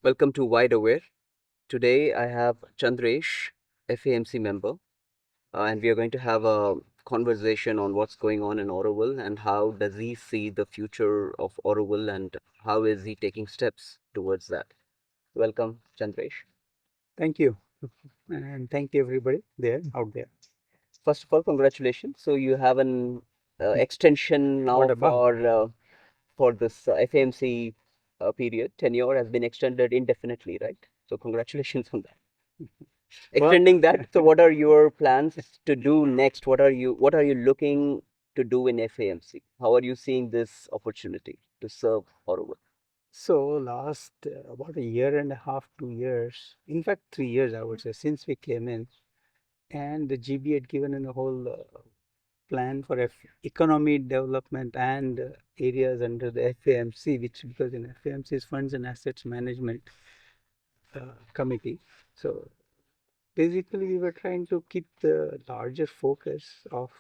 Welcome to Wide Aware. Today I have Chandresh, FAMC member, and we are going to have a conversation on what's going on in Auroville and how does he see the future of Auroville and how is he taking steps towards that. Welcome, Chandresh. Thank you. And thank you everybody there out there. First of all, congratulations. So you have an extension What now about? for this FAMC period. Tenure has been extended indefinitely, right? So congratulations on that. Well, Extending that, so what are your plans to do next? What are you looking to do in FAMC? How are you seeing this opportunity to serve Auroville? so last about a year and a half, 2 years, in fact 3 years, I would say, since we came in, and the GB had given in a whole plan for economy development and areas under the FAMC, which because in FAMC is Funds and Assets Management Committee. So basically, we were trying to keep the larger focus of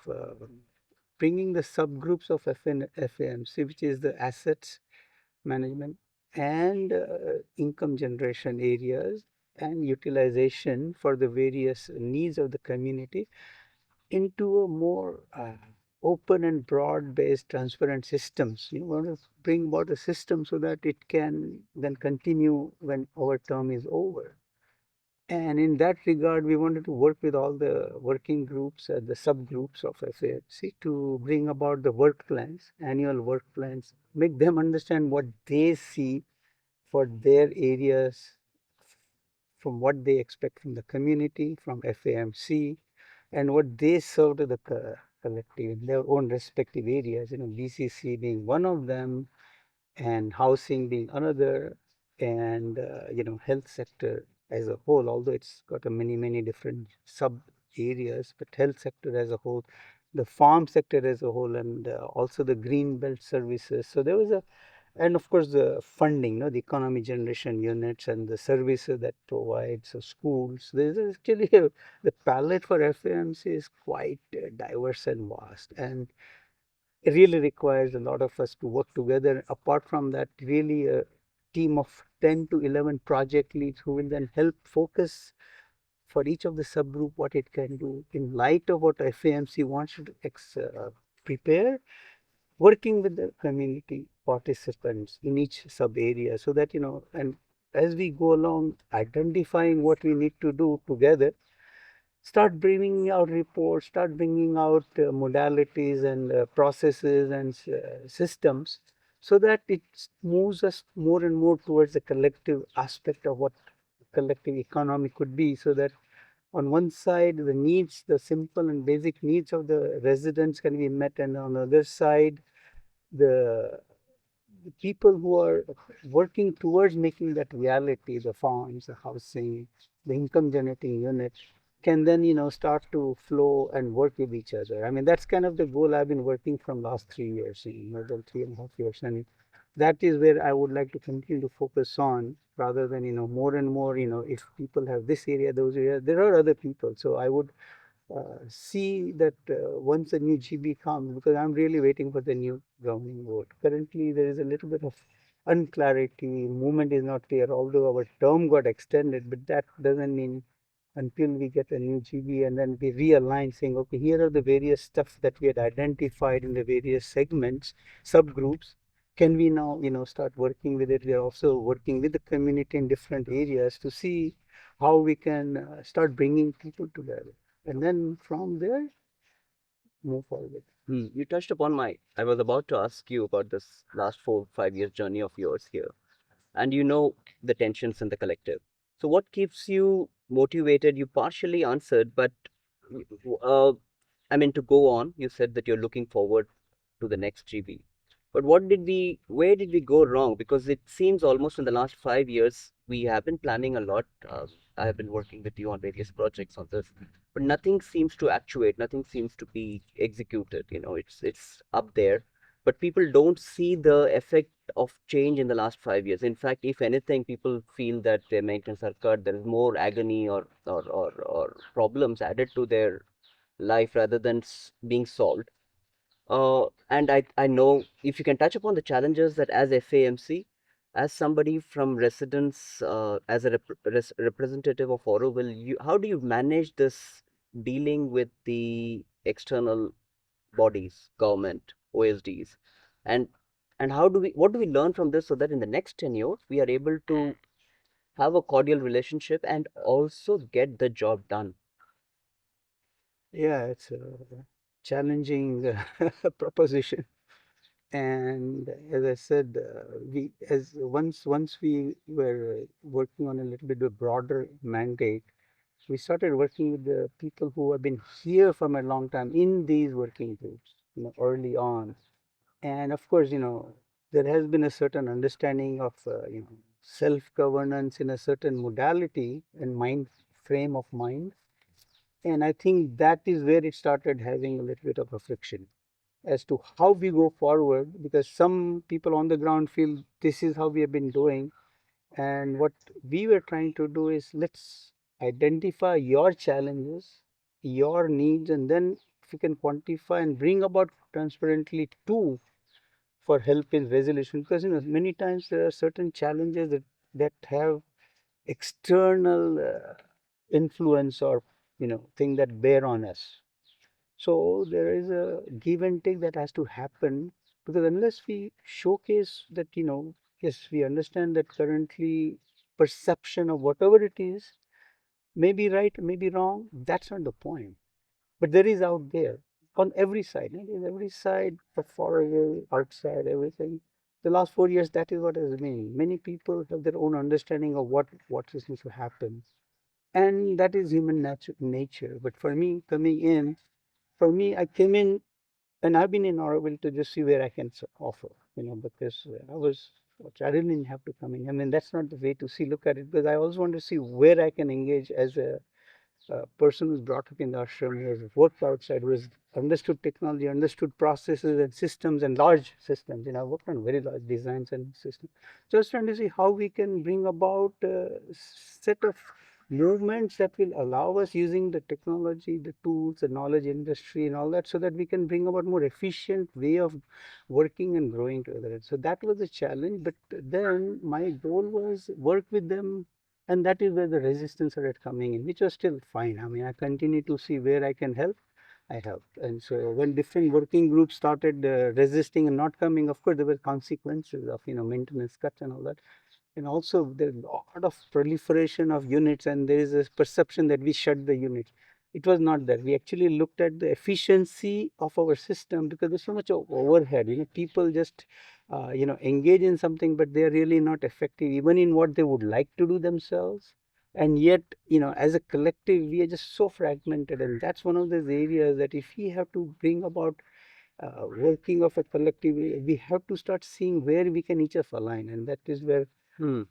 bringing the subgroups of FAMC, which is the assets management and income generation areas and utilization for the various needs of the community into a more open and broad based transparent systems. You want to bring about a system so that it can then continue when our term is over. And in that regard, we wanted to work with all the working groups, the subgroups of FAFC to bring about the work plans, annual work plans, make them understand what they see for their areas, from what they expect from the community, from FAMC, and what they serve to the collective in their own respective areas. BCC being one of them, and housing being another, and health sector as a whole, although it's got a many different sub areas, but health sector as a whole, the farm sector as a whole, and also the green belt services. So there was a, and of course the funding, the economy generation units and the services that provides, so schools. There's actually the palette for FAMC is quite diverse and vast, and it really requires a lot of us to work together. Apart from that, really a team of 10 to 11 project leads who will then help focus for each of the subgroup what it can do in light of what FAMC wants to prepare, working with the community participants in each sub area, so that and as we go along identifying what we need to do together, start bringing out reports, start bringing out modalities and processes and systems, so that it moves us more and more towards the collective aspect of what collective economy could be. So that on one side, the needs, the simple and basic needs of the residents can be met, and on the other side, the the people who are working towards making that reality, the farms, the housing, the income generating units, can then start to flow and work with each other. I mean, that's kind of the goal I've been working from last 3 years, more than 3.5 years, and that is where I would like to continue to focus on, rather than more and more, if people have this area, those areas, there are other people. So I would see that once the new GB comes, because I'm really waiting for the new governing board. Currently, there is a little bit of unclarity, movement is not clear, although our term got extended, but that doesn't mean until we get a new GB and then we realign, saying, okay, here are the various stuff that we had identified in the various segments, subgroups. Can we now, start working with it? We are also working with the community in different areas to see how we can start bringing people together, and then from there move forward. You touched upon I was about to ask you about this last 4 5 years journey of yours here, and the tensions in the collective. So what keeps you motivated? You partially answered, but uh, I mean, to go on, you said that you're looking forward to the next GB. But where did we go wrong? Because it seems almost in the last 5 years, we have been planning a lot. I have been working with you on various projects on this, but nothing seems to actuate, nothing seems to be executed. It's up there, but people don't see the effect of change in the last 5 years. In fact, if anything, people feel that their maintenance are cut, there is more agony or problems added to their life rather than being solved. And I know if you can touch upon the challenges that as FAMC, As somebody from residence, as a representative of Auroville, how do you manage this dealing with the external bodies, government, OSDs, and how do we what do we learn from this so that in the next 10 years we are able to have a cordial relationship and also get the job done? Yeah, it's a challenging proposition. And as I said, we as once we were working on a little bit of a broader mandate, we started working with the people who have been here from a long time in these working groups, early on. And of course, there has been a certain understanding of, self-governance in a certain modality and mind frame of mind. And I think that is where it started having a little bit of a friction as to how we go forward, because some people on the ground feel this is how we have been doing. And what we were trying to do is, let's identify your challenges, your needs, and then if you can quantify and bring about transparently too for help in resolution. Because many times there are certain challenges that have external influence, or thing that bear on us. So there is a give and take that has to happen, because unless we showcase that, yes, we understand that currently perception of whatever it is may be right, may be wrong, that's not the point. But there is out there on every side, it is every side, the far away, outside, everything. The last 4 years, that is what has been. Many people have their own understanding of what is going to happen, and that is human nature. But for me, coming in, I came in and I've been in Auroville to just see where I can offer, because I didn't have to come in. I mean, that's not the way to look at it, because I also want to see where I can engage as a person who's brought up in the ashram, who has worked outside, who has understood technology, understood processes and systems and large systems. I worked on very large designs and systems. Just trying to see how we can bring about a set of movements that will allow us, using the technology, the tools, the knowledge industry and all that, so that we can bring about more efficient way of working and growing together. So that was a challenge. But then my goal was work with them, and that is where the resistance started coming in, which was still fine. I mean, I continue to see where I can help. I helped. And so when different working groups started resisting and not coming, of course, there were consequences of, maintenance cuts and all that. And also there's a lot of proliferation of units, and there is a perception that we shut the units. It was not that. We actually looked at the efficiency of our system, because there's so much overhead. People just engage in something, but they are really not effective even in what they would like to do themselves. And yet, as a collective, we are just so fragmented. And that's one of those areas that if we have to bring about working of a collective, we have to start seeing where we can each of align. And that is where Hmm.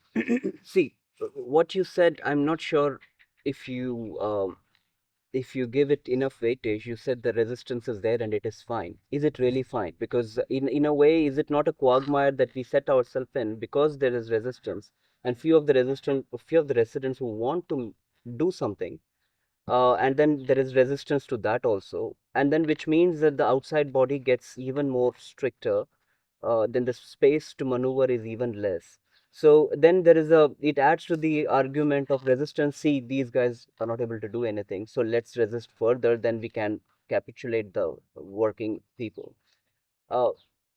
See, what you said, I'm not sure if you give it enough weightage. You said the resistance is there and it is fine. Is it really fine? Because in a way, is it not a quagmire that we set ourselves in because there is resistance, and few of the residents who want to do something, and then there is resistance to that also, and then which means that the outside body gets even more stricter, then the space to maneuver is even less. So then it adds to the argument of resistance. See, these guys are not able to do anything, so let's resist further, then we can capitulate the working people. Uh,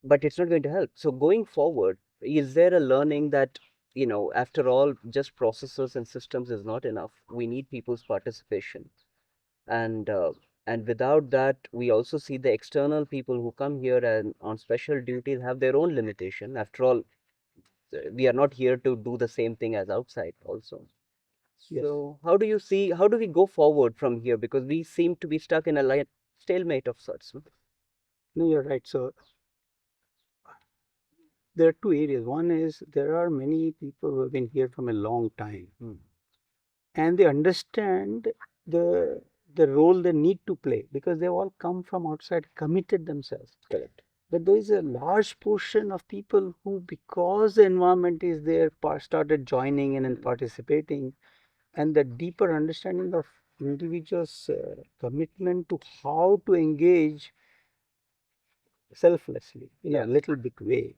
but it's not going to help. So going forward, is there a learning that, after all, just processors and systems is not enough? We need people's participation, and without that, we also see the external people who come here and on special duties have their own limitation. After all, we are not here to do the same thing as outside also. yes. So how do we go forward from here, because we seem to be stuck in a stalemate of sorts, no? No, you're right. So there are two areas. One is, there are many people who have been here from a long time, Hmm. and they understand the the role they need to play, because they all come from outside, committed themselves. Correct. But there is a large portion of people who, because the environment is there, started joining in and participating, and the deeper understanding of individuals' commitment to how to engage selflessly in a little bit way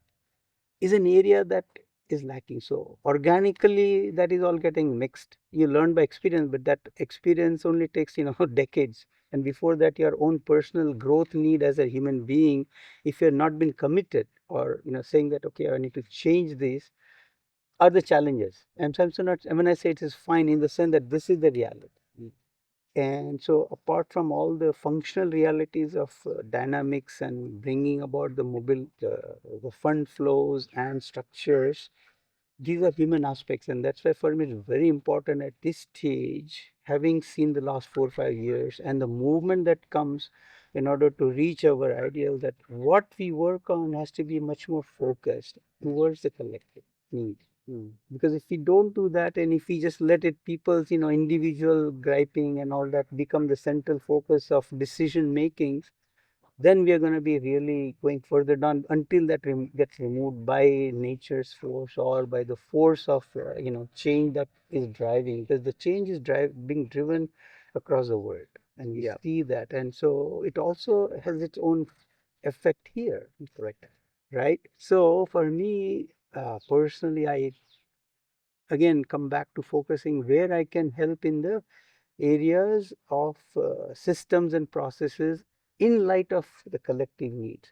is an area that is lacking. So organically, that is all getting mixed. You learn by experience, but that experience only takes, decades. And before that, your own personal growth need as a human being, if you're not been committed or, saying that, okay, I need to change this, are the challenges. And sometimes not, when I say it is fine in the sense that this is the reality. And so apart from all the functional realities of dynamics and bringing about the mobile, the fund flows and structures, these are human aspects. And that's why for me it's very important at this stage, having seen the last 4 or 5 years and the movement that comes in order to reach our ideal, that what we work on has to be much more focused towards the collective need. Because if we don't do that, and if we just let it people's, individual griping and all that become the central focus of decision makings, then we are going to be really going further down until that gets removed by nature's force or by the force of change that is driving, because the change is being driven across the world, and we see that. And so it also has its own effect here. Correct. Right. So for me, personally, I again come back to focusing where I can help in the areas of systems and processes in light of the collective needs.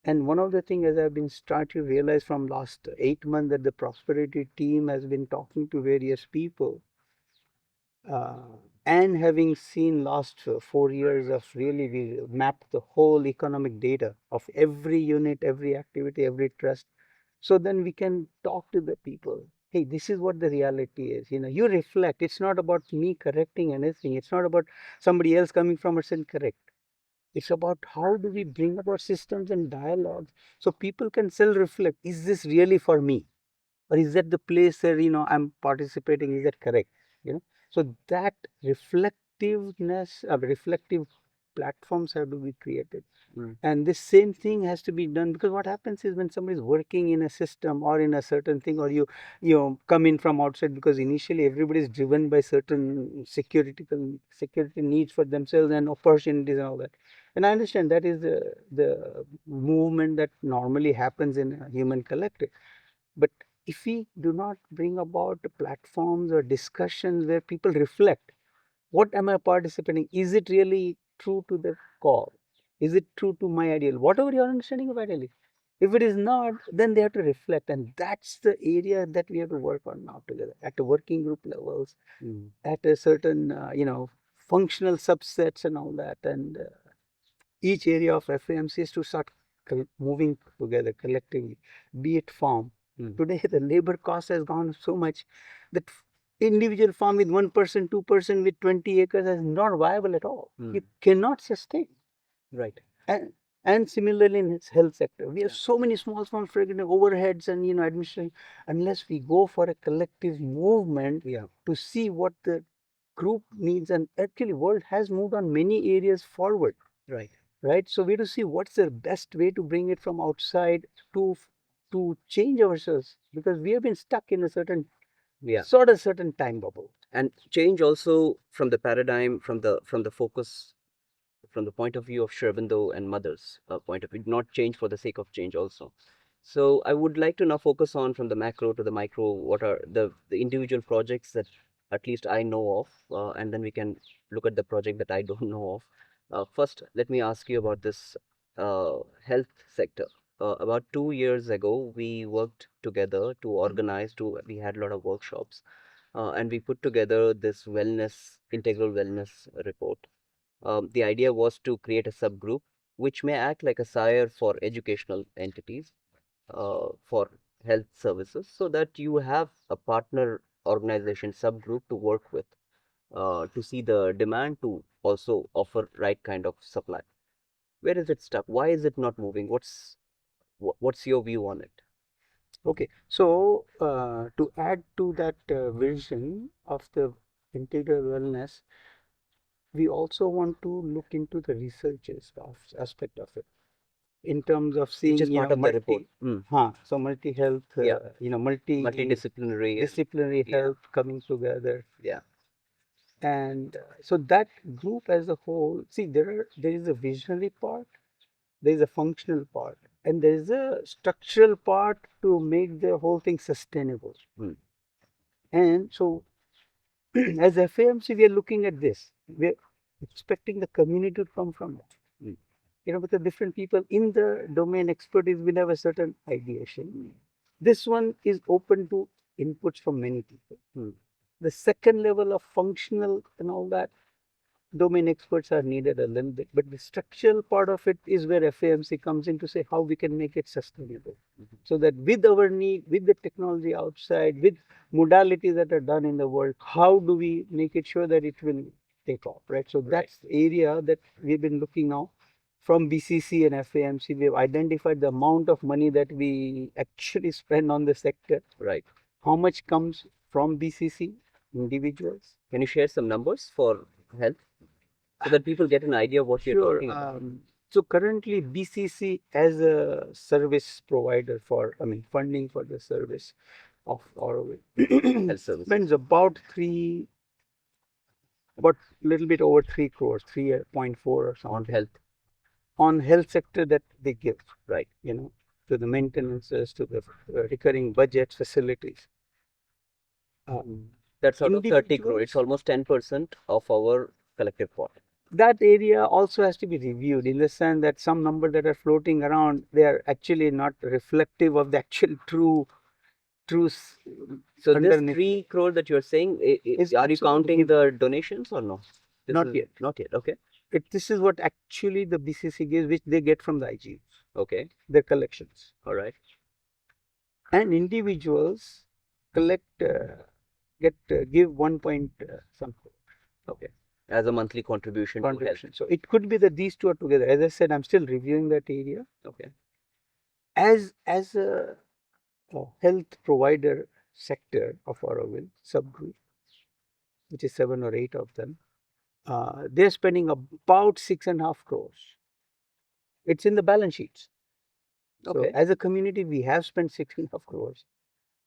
And one of the things, as I've been starting to realize from last 8 months, that the prosperity team has been talking to various people, uh, and having seen last 4 years of really, we mapped the whole economic data of every unit, every activity, every trust. So then we can talk to the people. Hey, this is what the reality is. You reflect. It's not about me correcting anything. It's not about somebody else coming from us and correct. It's about how do we bring about systems and dialogues so people can self-reflect. Is this really for me? Or is that the place where, I'm participating? Is that correct? So that reflectiveness, reflective platforms have to be created. And this same thing has to be done, because what happens is when somebody is working in a system or in a certain thing, or you come in from outside, because initially everybody is driven by certain security needs for themselves and opportunities and all that. And I understand that is the movement that normally happens in a human collective. But if we do not bring about platforms or discussions where people reflect, what am I participating? Is it really true to the call? Is it true to my ideal? Whatever your understanding of ideal is. If it is not, then they have to reflect. And that's the area that we have to work on now together at the working group levels, at a certain, functional subsets and all that. And each area of FAMC is to start moving together collectively, be it farm. Today, the labor cost has gone so much that individual farm with 1%, 2% with 20 acres is not viable at all. You cannot sustain. Right. And similarly in its health sector, we have so many small fragrant overheads and administration. Unless we go for a collective movement to see what the group needs, and actually world has moved on many areas forward. Right. So we have to see what's the best way to bring it from outside to to change ourselves, because we have been stuck in a certain certain time bubble. And change also from the paradigm, from the focus, from the point of view of Sherbindo and Mother's point of view, not change for the sake of change also. So I would like to now focus on from the macro to the micro, what are the individual projects that at least I know of, and then we can look at the project that I don't know of. First, let me ask you about this health sector. About 2 years ago, we worked together to organize, we had a lot of workshops, and we put together this integral wellness report. The idea was to create a subgroup which may act like a sire for educational entities, for health services, so that you have a partner organization subgroup to work with, to see the demand, to also offer right kind of supply. Where is it stuck? Why is it not moving? What's your view on it? Okay, so to add to that vision of the integral wellness, we also want to look into the researches of aspect of it, in terms of seeing, Which is part of the report. so multi health, Multidisciplinary. disciplinary health coming together. Yeah. And so that group as a whole, see, there is a visionary part, there is a functional part, and there is a structural part to make the whole thing sustainable. Hmm. And so, as FAMC, we are looking at this. We are expecting the community to come from that. Hmm. Because different people in the domain expertise will have a certain ideation. This one is open to inputs from many people. Hmm. The second level of functional and all that, domain experts are needed a little bit, but the structural part of it is where FAMC comes in to say how we can make it sustainable. So that with our need, with the technology outside, with modalities that are done in the world, how do we make it sure that it will take off, right? So that's the area that we've been looking now. From BCC and FAMC, we've identified the amount of money that we actually spend on the sector. Right. How much comes from BCC, individuals? Can you share some numbers for health so that people get an idea of what you're Sure. talking about? So currently BCC as a service provider for, funding for the service of Auroville Health services. spends about a little bit over 3 crores, 3.4 or On something health. on health sector that they give, Right. to the maintenances, to the recurring budgets, facilities. That's out of 30 crore. It's Individuals, almost 10% of our collective pot. that area also has to be reviewed in the sense that some numbers that are floating around, they are actually not reflective of the actual true So this underneath. 3 crore that you're saying, Is are you absolutely counting given. the donations or no? Not yet. Not yet. Okay. This is what actually the BCC gives, which they get from the IG, Okay. their collections. All right. And individuals collect, give 1 point some crore. Okay. As a monthly contribution to health. Contribution. So it could be that these two are together. As I said, I'm still reviewing that area. Okay. As a health provider sector of Auroville subgroup, which is 7 or 8 of them, they're spending about 6.5 crores. It's in the balance sheets. So Okay. as a community, we have spent 6.5 crores.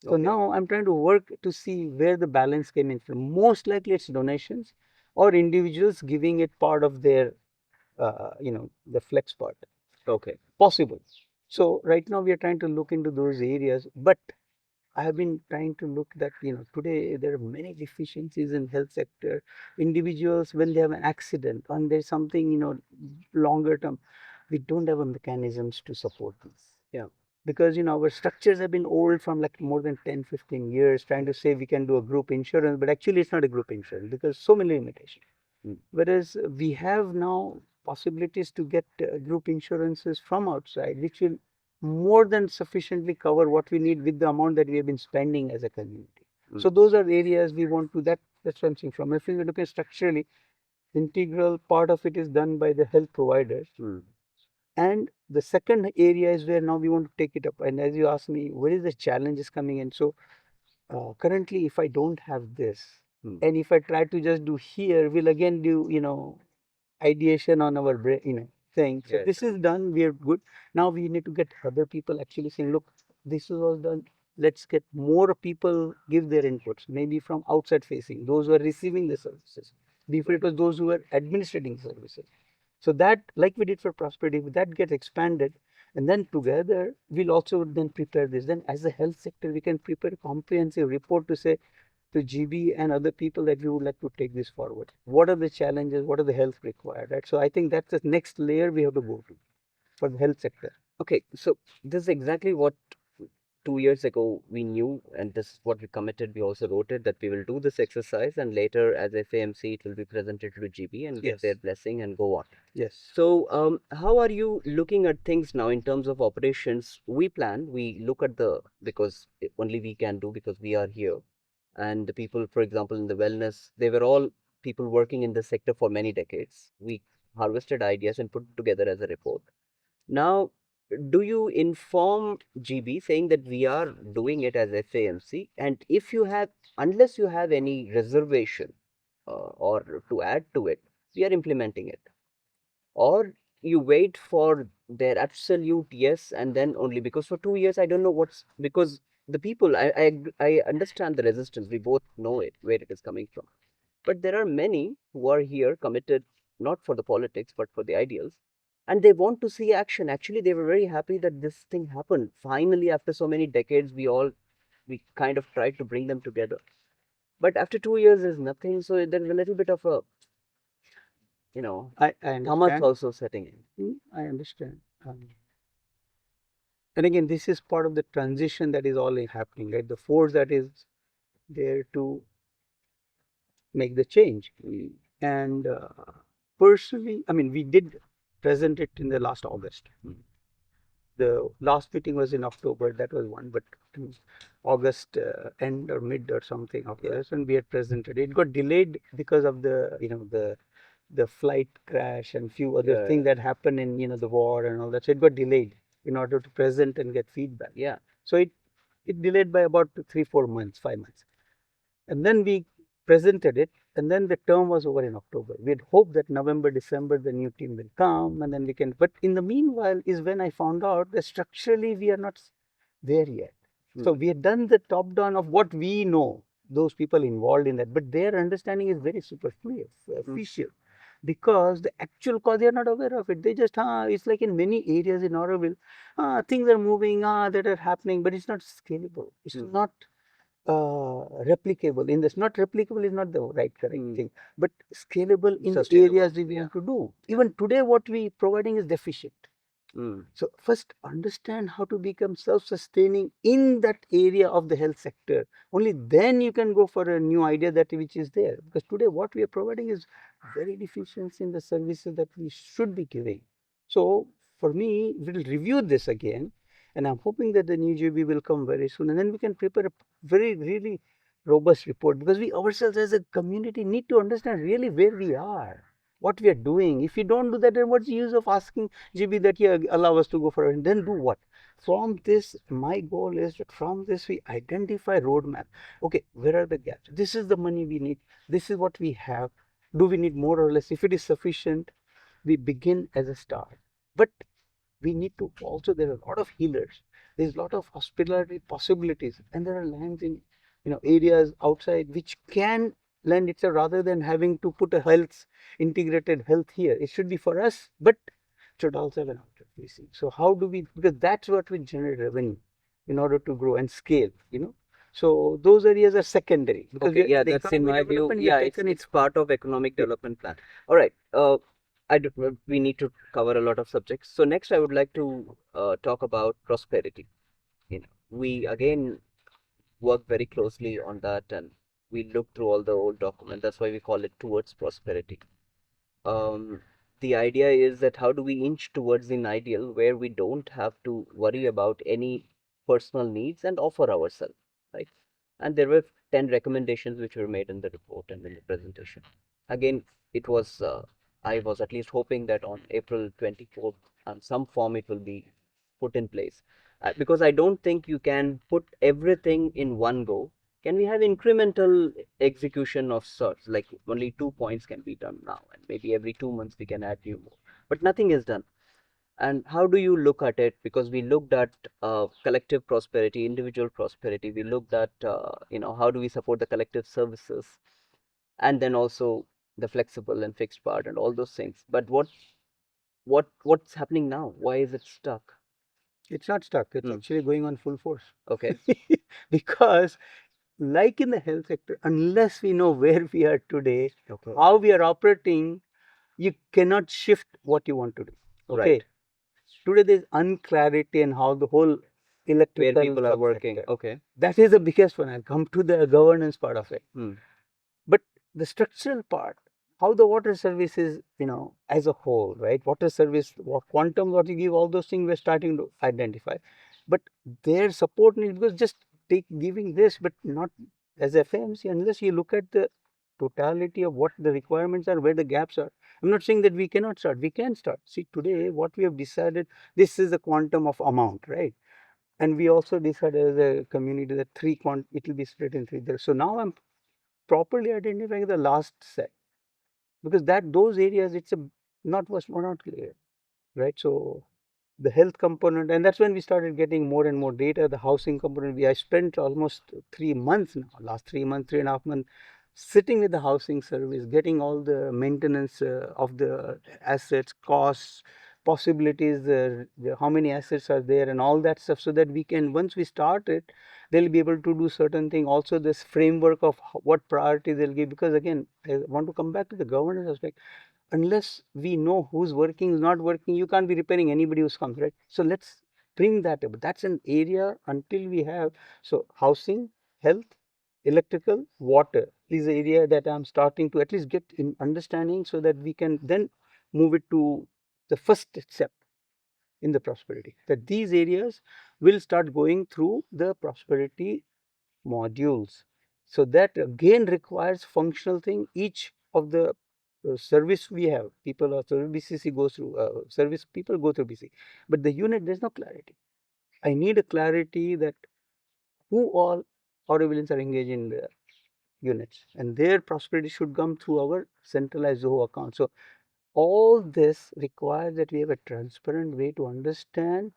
So Okay. now I'm trying to work to see where the balance came in from. Most likely it's donations or individuals giving it part of their, the flex part. Okay. Possible. So right now we are trying to look into those areas, but I have been trying to look that, today there are many deficiencies in health sector. Individuals, when they have an accident and there's something, longer term, we don't have a mechanisms to support this. Yeah. Because, our structures have been old from like more than 10, 15 years, trying to say we can do a group insurance, but actually it's not a group insurance because so many limitations. Whereas we have now possibilities to get group insurances from outside, which will more than sufficiently cover what we need with the amount that we have been spending as a community. So those are the areas we want to, that's what I'm saying from. If we look at structurally, integral part of it is done by the health providers. And the second area is where now we want to take it up. And as you asked me, where is the challenges coming in? So currently, if I don't have this, and if I try to just do here, we'll again do, ideation on our brain, thing. So Yes. this is done. We are good. Now we need to get other people actually saying, look, this is all done. Let's get more people give their inputs, maybe from outside facing, those who are receiving the services. Before it was those who were administrating services. So that, like we did for prosperity, that gets expanded. And then together, we'll also then prepare this. Then as a health sector, we can prepare a comprehensive report to say, to GB and other people that we would like to take this forward. What are the challenges? What are the health required? Right. So I think that's the next layer we have to go to for the health sector. Okay. So this is exactly what 2 years ago we knew, and this is what we committed. We also wrote it that we will do this exercise, and later as FAMC, it will be presented to GB and get their blessing and go on. Yes. So, how are you looking at things now in terms of operations? We look at because only we can do because we are here. And the people, for example, in the wellness, they were all people working in the sector for many decades. We harvested ideas and put together as a report. Now, do you inform GB saying that we are doing it as FAMC? And if you have, unless you have any reservation or to add to it, we are implementing it. Or you wait for their absolute yes, and then only because for 2 years I don't know because the people I understand the resistance. We both know it where it is coming from, but there are many who are here committed not for the politics but for the ideals, and they want to see action. Actually, they were very happy that this thing happened. Finally, after so many decades, we kind of tried to bring them together. But after 2 years, there's nothing. So there's a little bit of a, I tamas understand. also setting in. I understand. And again, this is part of the transition that is all happening, right? The force that is there to make the change. And personally, I mean, we did present it in the last August. The last meeting was in October. That was one, but August end or mid or something of this, and we had presented. It got delayed because of the flight crash and few other things that happened in the war and all that. So it got delayed in order to present and get feedback. Yeah. So it delayed by about 3-4 months, 5 months. And then we presented it, and then the term was over in October. We had hoped that November, December, the new team will come, and then we can. But in the meanwhile, is when I found out that structurally we are not there yet. So we had done the top down of what we know, those people involved in that, but their understanding is very superficial. Because the actual cause they are not aware of it. They just, it's like in many areas in Auroville, things are moving, that are happening, but it's not scalable. It's not replicable. In this, not replicable is not the correct thing, but scalable in the areas we want to do. Even today, what we providing is deficient. So first understand how to become self-sustaining in that area of the health sector. Only then you can go for a new idea that which is there. Because today what we are providing is very deficient in the services that we should be giving. So for me, we'll review this again, and I'm hoping that the new JB will come very soon, and then we can prepare a very really robust report, because we ourselves as a community need to understand really where we are, what we are doing. If we don't do that, then what's the use of asking GB that you allow us to go for it? And then do what? From this, my goal is that from this we identify roadmap. Okay, where are the gaps? This is the money we need. This is what we have. Do we need more or less? If it is sufficient, we begin as a start. But we need to also, there are a lot of healers. There's a lot of hospitality possibilities, and there are lands in areas outside which can lend itself, rather than having to put a integrated health here. It should be for us, but it should also have an outlet facing. So how do we, because that's what will generate revenue in order to grow and scale. So those areas are secondary, because Okay, yeah, that's in my view. Yeah, it's part of economic development plan. All right. We need to cover a lot of subjects. So next, I would like to talk about prosperity. We again work very closely on that, and we look through all the old documents. That's why we call it towards prosperity. Um, the idea is that how do we inch towards an ideal where we don't have to worry about any personal needs and offer ourselves, right? And there were 10 recommendations which were made in the report and in the presentation. Again, it was, I was at least hoping that on April 24th, some form it will be put in place. Because I don't think you can put everything in one go. Can we have incremental execution of sorts, like only 2 points can be done now, and maybe every 2 months we can add new more, but nothing is done. And how do you look at it? Because we looked at collective prosperity, individual prosperity. We looked at how do we support the collective services, and then also the flexible and fixed part and all those things. But what's happening now? Why is it stuck? It's not stuck. It's actually going on full force. Okay. Because like in the health sector, unless we know where we are today, how we are operating, you cannot shift what you want to do. Okay. Right. Today there's unclarity in how the whole electrical Where people are working. subsector. Okay. That is the biggest one. I'll come to the governance part of it. Hmm. But the structural part, how the water services, as a whole, right? Water service, what quantum, what you give, all those things we're starting to identify. But their support needs, because just giving this, but not as FAMC, unless you look at the totality of what the requirements are, where the gaps are. I'm not saying that we cannot start. We can start. See, today, what we have decided, this is the quantum of amount, right? And we also decided as a community that it will be split in three there. So now I'm properly identifying the last set, because those areas, it's not clear, right? So the health component, and that's when we started getting more and more data. The housing component, I spent almost 3 months now, last 3 months, 3.5 months, sitting with the housing service, getting all the maintenance of the assets, costs, possibilities, how many assets are there, and all that stuff, so that we can, once we start it, they'll be able to do certain thing. Also, this framework of what priority they'll give, because again, I want to come back to the governance aspect. Unless we know who's working, who's not working, you can't be repairing anybody who's comes, right? So let's bring that up. That's an area until we have, so housing, health, electrical, water is the area that I'm starting to at least get in understanding, so that we can then move it to the first step in the prosperity, that these areas will start going through the prosperity modules. So that again requires functional thing. Each of the service we have, people also, BCC goes through, service people go through BC, but the unit, there's no clarity. I need a clarity that who all Aurovillians are engaged in the units, and their prosperity should come through our centralized Zoho account. So all this requires that we have a transparent way to understand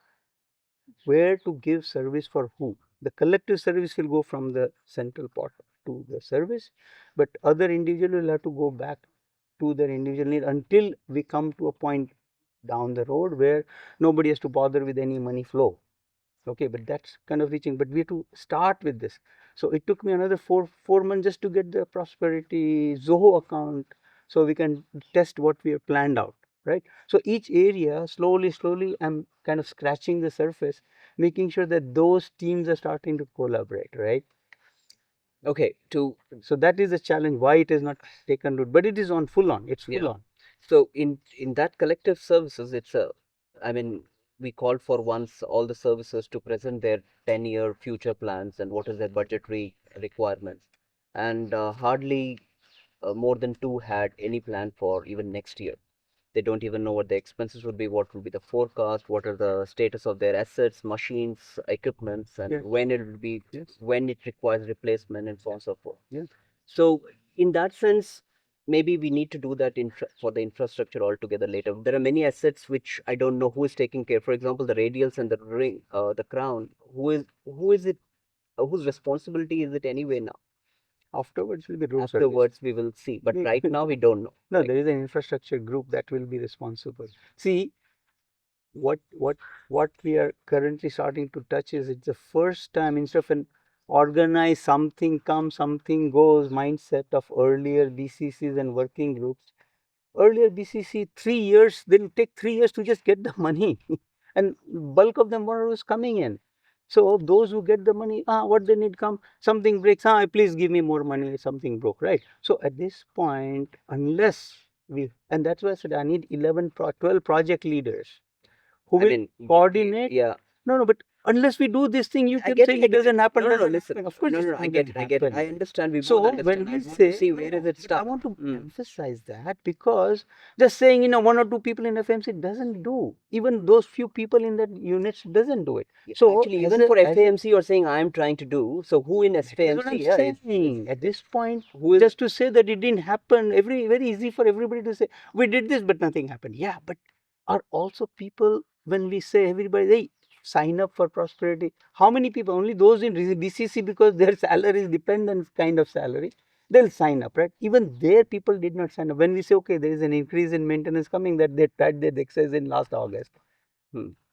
where to give service for who. The collective service will go from the central pot to the service, but other individual will have to go back to their individual need until we come to a point down the road where nobody has to bother with any money flow. Okay, but that's kind of reaching, but we have to start with this. So it took me another four months just to get the prosperity Zoho account, so we can test what we have planned out, right? So each area, slowly I'm kind of scratching the surface, making sure that those teams are starting to collaborate, right? Okay, to So that is a challenge, why it is not taken root, but it is on full on, it's full yeah. on. So in that collective services, it's a, I mean, we called for once all the services to present their 10-year future plans and what is their budgetary requirements, and hardly more than two had any plan for even next year. They don't even know what the expenses would be, what will be the forecast, what are the status of their assets, machines, equipments, and Yes. when it will be, Yes. when it requires replacement, and so on and so forth. Yes. So in that sense, maybe we need to do that for the infrastructure altogether later. There are many assets which I don't know who is taking care. For example, the radials and the ring, the crown. Who is it? Whose responsibility is it anyway now? Afterwards will be road service. Afterwards, we will see. But right now, we don't know. No, Like, there is an infrastructure group that will be responsible. See, what we are currently starting to touch is, it's the first time, instead of an organized something comes, something goes mindset of earlier BCCs and working groups. Earlier BCC, 3 years, they'll take 3 years to just get the money, and bulk of them were was coming in. So those who get the money, what they need come, something breaks, please give me more money, something broke, right? So at this point, unless we, and that's why I said I need 12 project leaders who I will mean, coordinate. yeah. No, but unless we do this thing, you I keep get saying it. it doesn't happen. No, no, no, Doesn't listen. happen. Of course, No, it's no, no, I going get to it. I get it. I happen. understand. We both So understand. when I we want to say, see where is it but I stuck. want to emphasize that, because just saying, one or two people in FMC doesn't do. Even those few people in that units doesn't do it. So Actually, as even a, for as a, FAMC, you're saying I am trying to do. So who in that is what I'm FAMC? Yeah, saying. At this point, who is just to say that it didn't happen, very easy for everybody to say, we did this, but nothing happened. Yeah, but are also people, when we say everybody, they sign up for prosperity. How many people? Only those in BCC, because their salary is dependent kind of salary. They'll sign up, right? Even their people did not sign up. When we say, okay, there is an increase in maintenance coming, that they tried their excess in last August.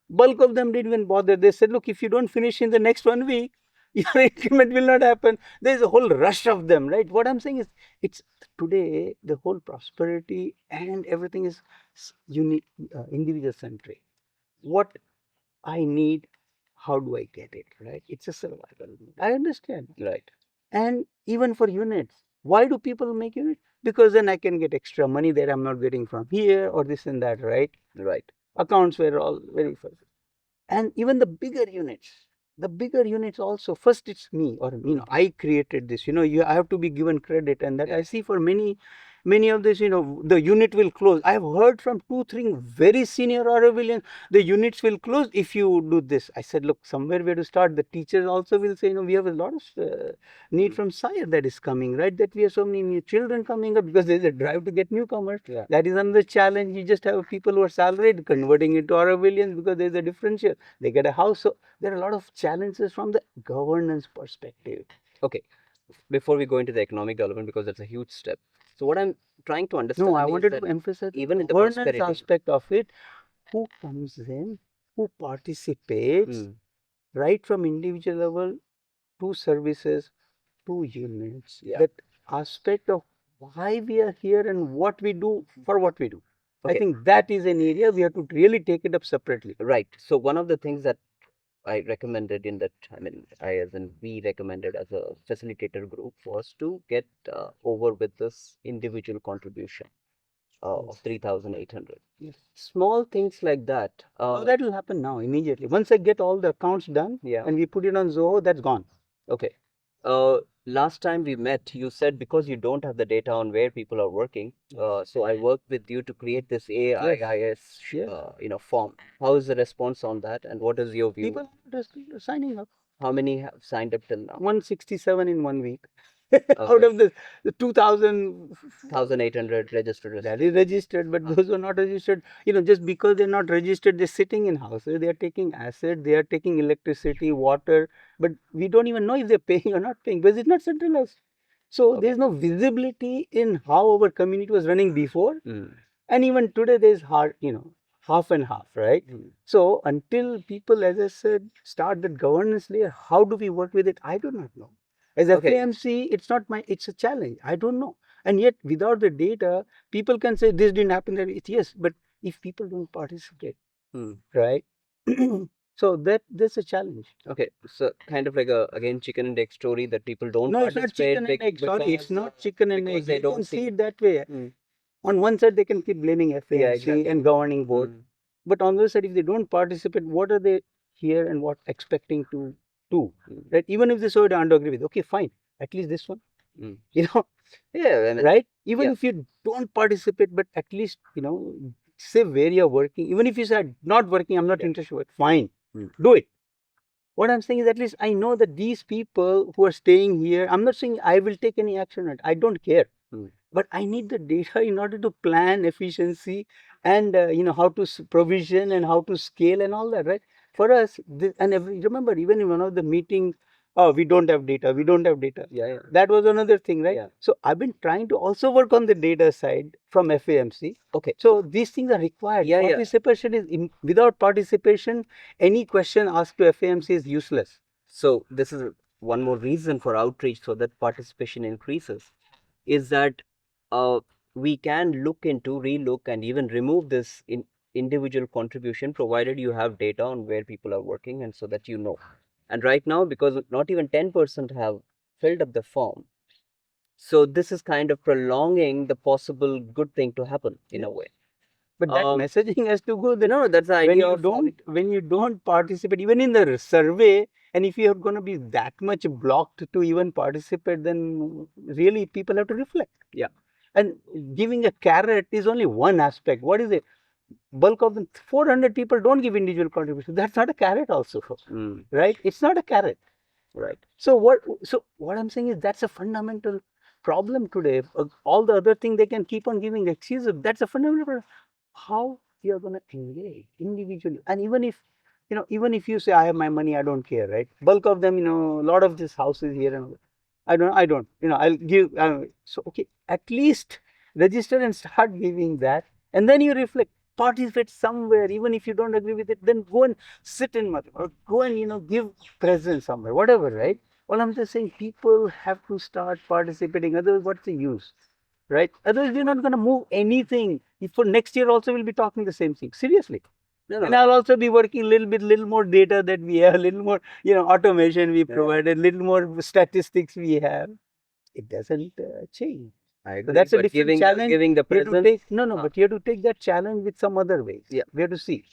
Bulk of them didn't even bother. They said, look, if you don't finish in the next 1 week, your increment will not happen. There's a whole rush of them, right? What I'm saying is, it's today, the whole prosperity and everything is unique, individual centric. What I need, how do I get it, right? It's a survival. I understand. right? And even for units, why do people make units? Because then I can get extra money that I'm not getting from here or this and that, right? Right. Accounts were all very first. And even the bigger units also, first it's me, or I created this, I have to be given credit, and that I see for many of this, the unit will close. I have heard from 2 3 very senior Aurovillians, the units will close if you do this. I said, look, somewhere we have to start. The teachers also will say, we have a lot of need from sire that is coming, right? That we have so many new children coming up, because there's a drive to get newcomers. That is another challenge. You just have people who are salaried converting into Aurovillians, because there's a differential. They get a house. So there are a lot of challenges from the governance perspective. Okay. Before we go into the economic development, because that's a huge step. So what I'm trying to understand No, I is wanted that to emphasize even in the governance prosperity aspect of it. who comes in, who participates, Mm. right from individual level to services to units. Yeah. That aspect of why we are here and what we do for what we do. I Okay. think that is an area we have to really take it up separately. Right. So one of the things that I recommended in that, I mean, I as in we recommended as a facilitator group was to get over with this individual contribution of Yes. 3,800. Yes. Small things like that. So that will happen now immediately. Once I get all the accounts done Yeah. and we put it on Zoho, that's gone. Okay. Last time we met, you said because you don't have the data on where people are working, so I worked with you to create this AIIS, Yes. form. How is the response on that, and what is your view? People are just signing up. How many have signed up till now? 167 in 1 week. Out of the 2,000, 1,800 registered. that is registered, but those who are not registered, just because they're not registered, they're sitting in houses, they are taking acid, they are taking electricity, water, but we don't even know if they're paying or not paying because it's not centralized. So there's no visibility in how our community was running before. And even today there's half and half, right? So until people, as I said, start that governance layer, how do we work with it? I do not know. As FAMC, it's a challenge. I don't know. And yet without the data, people can say this didn't happen, that it's yes, but if people don't participate, right? So that's a challenge. Okay, so kind of like again chicken and egg story that people don't No, it's not participate. chicken and egg. Sorry, it's not chicken and because egg. they You don't can see. see it that way. On one side, they can keep blaming FAMC exactly. and governing board. But on the other side, if they don't participate, what are they here and what expecting to do? Right? Even if they so don't agree with, okay, fine. At least this one. Yeah, I mean, right? Even if you don't participate, but at least say where you're working. Even if you say not working, I'm not interested. Fine, do it. What I'm saying is at least I know that these people who are staying here, I'm not saying I will take any action on it. I don't care. But I need the data in order to plan efficiency and how to provision and how to scale and all that, right? For us, remember even in one of the meetings, oh, we don't have data, we don't have data. Yeah. That was another thing, right? Yeah. So I've been trying to also work on the data side from FAMC. Okay. So these things are required. Yeah, participation is without participation, any question asked to FAMC is useless. So this is one more reason for outreach so that participation increases, is that we can look into, relook, and even remove this individual contribution provided you have data on where people are working and so that you know. And right now, because not even 10% have filled up the form, so this is kind of prolonging the possible good thing to happen in a way. But that messaging has to go. No, that's the idea. When you don't participate, even in the survey, and if you're going to be that much blocked to even participate, then really people have to reflect. Yeah. And giving a carrot is only one aspect. What is it? Bulk of the 400 people don't give individual contribution. That's not a carrot also, right? It's not a carrot. Right. So what I'm saying is that's a fundamental problem today. All the other things they can keep on giving excuses. That's a fundamental problem. How you're going to engage individually, and even if you say I have my money, I don't care, right? Bulk of them, a lot of this houses here and I don't, I'll give. So okay, at least register and start giving that, and then you reflect. Participate somewhere, even if you don't agree with it, then go and sit in or go and give presence somewhere, whatever, right? Well, I'm just saying people have to start participating. Otherwise, what's the use, right? Otherwise, we're not going to move anything. If for next year also, we'll be talking the same thing. Seriously. No. And I'll also be working little more data that we have, a little more, automation we provided, little more statistics we have. It doesn't change. I agree. So that's a But different challenge. Giving the presence. But you have to take that challenge with some other ways. Yeah. We have to see.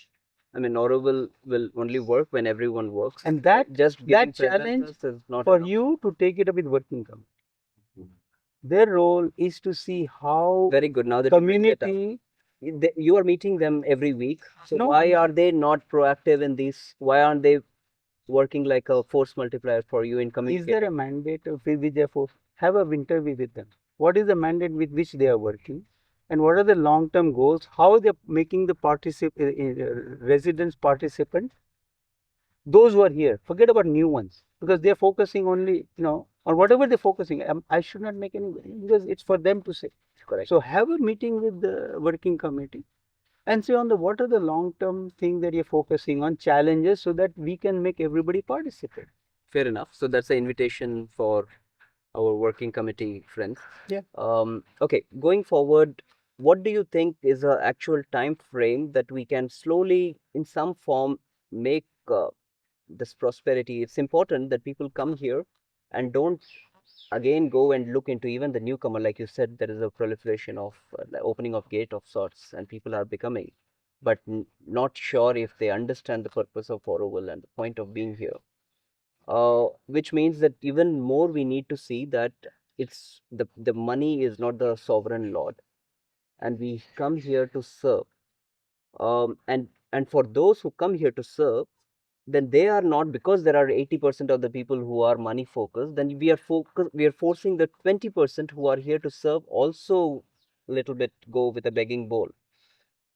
I mean, Auroville will only work when everyone works. And that challenge is not for enough. you to take it up with working committee. Their role is to see how very good. Now that community. You are meeting them every week. So why are they not proactive in these? Why aren't they working like a force multiplier for you in communicating? Is there a mandate of with their force? Have a interview with them. What is the mandate with which they are working? And what are the long-term goals? How are they making the residents participant? Those who are here, forget about new ones, because they're focusing only, on whatever they're focusing. I should not make any, because it's for them to say. Correct. So have a meeting with the working committee and say on the what are the long-term thing that you're focusing on, challenges, so that we can make everybody participate. Fair enough. So that's an invitation for our working committee friends. Yeah. Okay, going forward, what do you think is a actual time frame that we can slowly, in some form, make this prosperity? It's important that people come here and don't again go and look into even the newcomer. Like you said, there is a proliferation of the opening of gate of sorts, and people are becoming, but not sure if they understand the purpose of Auroville and the point of being here. Which means that even more we need to see that it's the money is not the sovereign lord, and we come here to serve. And for those who come here to serve, then they are not, because there are 80% of the people who are money focused, then we are forcing the 20% who are here to serve also little bit go with a begging bowl.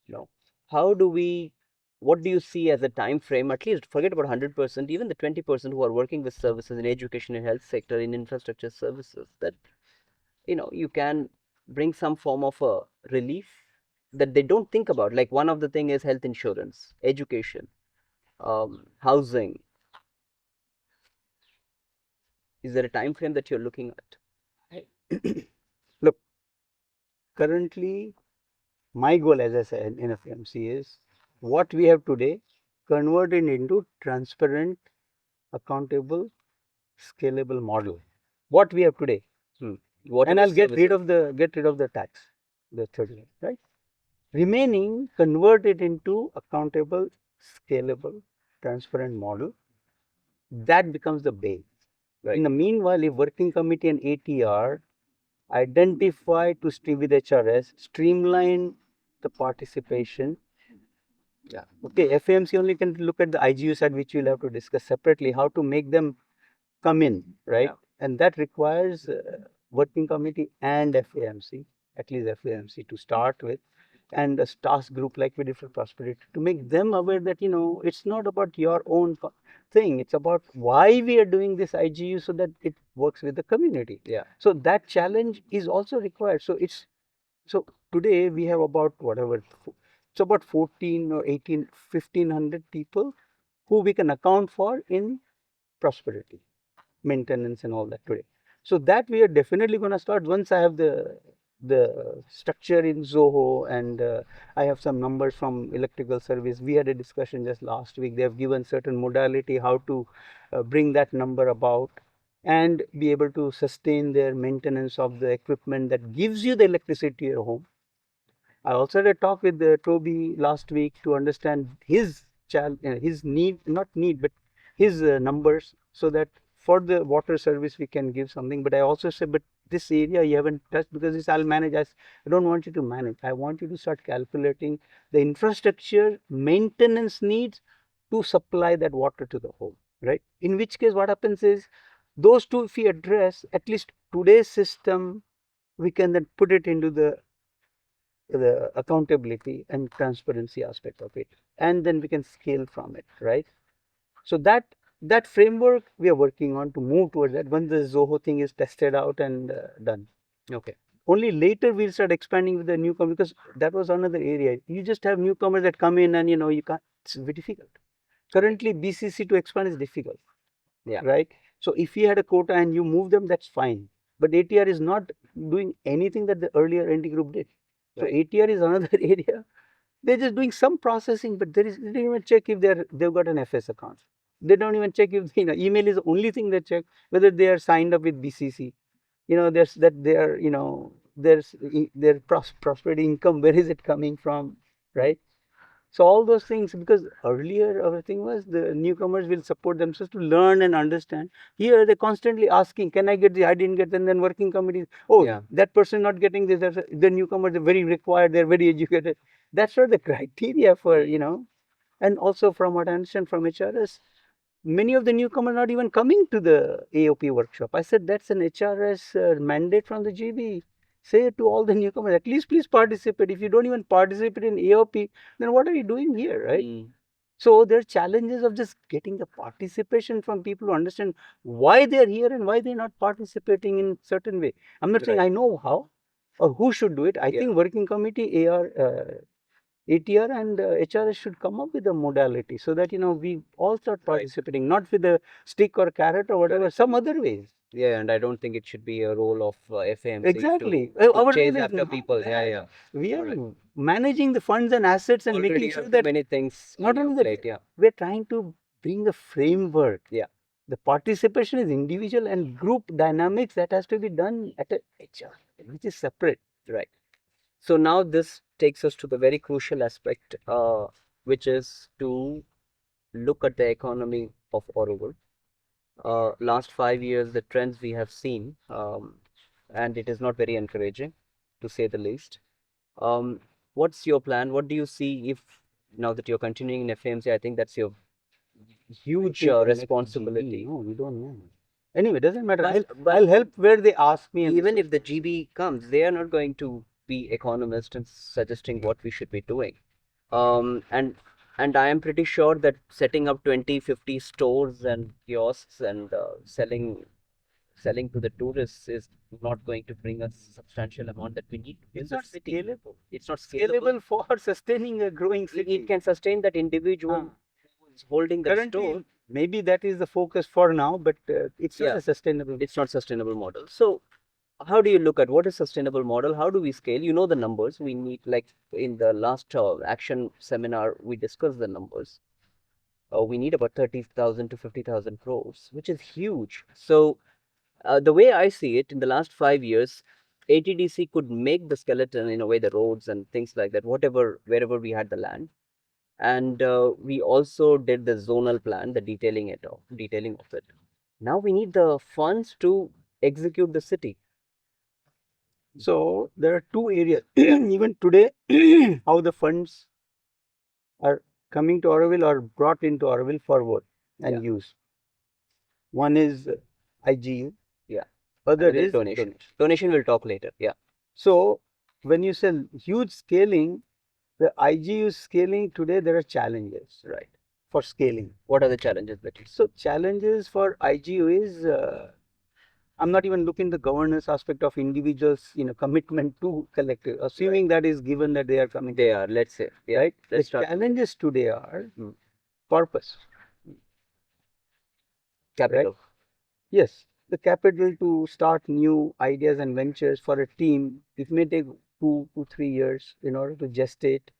You know, how do we, what do you see as a time frame, at least forget about 100%, even the 20% who are working with services in education and health sector, in infrastructure services, that you can bring some form of a relief that they don't think about. Like one of the thing is health insurance, education, housing. Is there a time frame that you're looking at? Look, currently, my goal, as I said in FAMC, is what we have today converted into transparent, accountable, scalable model. What we have today, What and are the I'll get rid services? of the tax, the 30, right? Remaining, convert it into accountable, scalable, transparent model. That becomes the base. Right. In the meanwhile, if working committee and ATR identify to with HRS, streamline the participation. Yeah. Okay, FAMC only can look at the IGU side, which we'll have to discuss separately, how to make them come in, right? Yeah. And that requires working committee and FAMC, at least FAMC to start with, and a task group like we did for prosperity to make them aware that it's not about your own thing, it's about why we are doing this IGU so that it works with the community. Yeah. So that challenge is also required. So today we have about whatever, it's about 14 or 18, 1500 people who we can account for in prosperity, maintenance and all that today. So that we are definitely going to start once I have the structure in Zoho, and I have some numbers from electrical service. We had a discussion just last week. They have given certain modality how to bring that number about and be able to sustain their maintenance of the equipment that gives you the electricity to your home. I also had a talk with Toby last week to understand his need, not need, but his numbers, so that for the water service we can give something. But I also said, but this area you haven't touched because this I'll manage. I don't want you to manage. I want you to start calculating the infrastructure maintenance needs to supply that water to the home, right? In which case, what happens is those two, if we address at least today's system, we can then put it into the accountability and transparency aspect of it, and then we can scale from it, right? So that framework we are working on to move towards that once the Zoho thing is tested out and done. Okay. Only later we'll start expanding with the newcomer, because that was another area. You just have newcomers that come in and you can't, it's very difficult. Currently BCC to expand is difficult. Yeah. Right. So if you had a quota and you move them, that's fine. But ATR is not doing anything that the earlier NT group did. So Right. ATR is another area. They're just doing some processing, but they don't even check if they've got an FS account. They don't even check if email is the only thing they check, whether they are signed up with BCC. There's that they are there's their prosperity income. Where is it coming from, right? So all those things, because earlier our thing was the newcomers will support themselves to learn and understand. Here they're constantly asking, can I get this? I didn't get, and then working committees, oh, Yeah. that person not getting this. The newcomers are very required, they're very educated. That's not the criteria for, and also from what I understand from HRS, many of the newcomers not even coming to the AOP workshop. I said, that's an HRS mandate from the GB. Say to all the newcomers, at least please participate. If you don't even participate in AOP, then what are you doing here, right? So there are challenges of just getting the participation from people who understand why they're here and why they're not participating in certain way. I'm not saying I know how or who should do it. I think working committee, AR, ATR and HRS should come up with a modality so that we all start participating, not with a stick or carrot or whatever, some other ways. Yeah, and I don't think it should be a role of FAMC Exactly. to Our chase role is after not people. Yeah, that. yeah. We are Correct. managing the funds and assets and Already making you sure have too that many things not on your only that, plate. Yeah. we're trying to bring a framework. Yeah. The participation is individual and group dynamics that has to be done at a HR, which is separate. Right. So now this takes us to the very crucial aspect, which is to look at the economy of Auroville. Last 5 years, the trends we have seen, and it is not very encouraging, to say the least. What's your plan? What do you see if now that you're continuing in FAMC? I think that's your huge responsibility. No, we don't know. Anyway, doesn't matter. But I'll help where they ask me. even if the GB comes, they are not going to be economists and suggesting what we should be doing. Um, and and I am pretty sure that setting up 20, 50 stores and kiosks and selling to the tourists is not going to bring us substantial amount that we need to build It's the not city. scalable. It's not scalable. Scalable for sustaining a growing city. It can sustain that individual who's holding that Currently, store. maybe that is the focus for now, but it's not Yeah. a sustainable. It's not sustainable model. So how do you look at what is sustainable model? How do we scale? You know the numbers. We need, like in the last action seminar, we discussed the numbers. We need about 30,000 to 50,000 crores, which is huge. So the way I see it, in the last 5 years, ATDC could make the skeleton in a way, the roads and things like that, whatever, wherever we had the land. And we also did the zonal plan, the detailing of it. Now we need the funds to execute the city. So there are two areas. Even today, how the funds are coming to Auroville or brought into Auroville for work and use. One is IGU. Yeah. Other Another is donation. Donation we'll talk later. Yeah. So when you say huge scaling, the IGU scaling today, there are challenges, Right. for scaling. What are the challenges that you see? So challenges for IGU is I'm not even looking the governance aspect of individuals, commitment to collective, assuming that is given that they are coming. They are, let's say, yeah. Right? The Let's start. challenges today are purpose. Capital. Right? Yes, the capital to start new ideas and ventures for a team, it may take 2 to 3 years in order to gestate.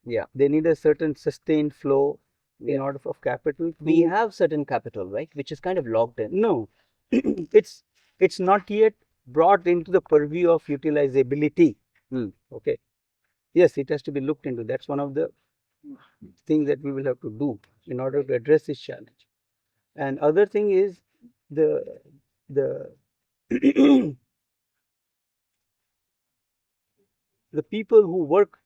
Yeah. They need a certain sustained flow in order of capital. We have certain capital, right, which is kind of locked in. No, it's not yet brought into the purview of utilizability. Okay. Yes, it has to be looked into. That's one of the things that we will have to do in order to address this challenge. And other thing is the the the people who work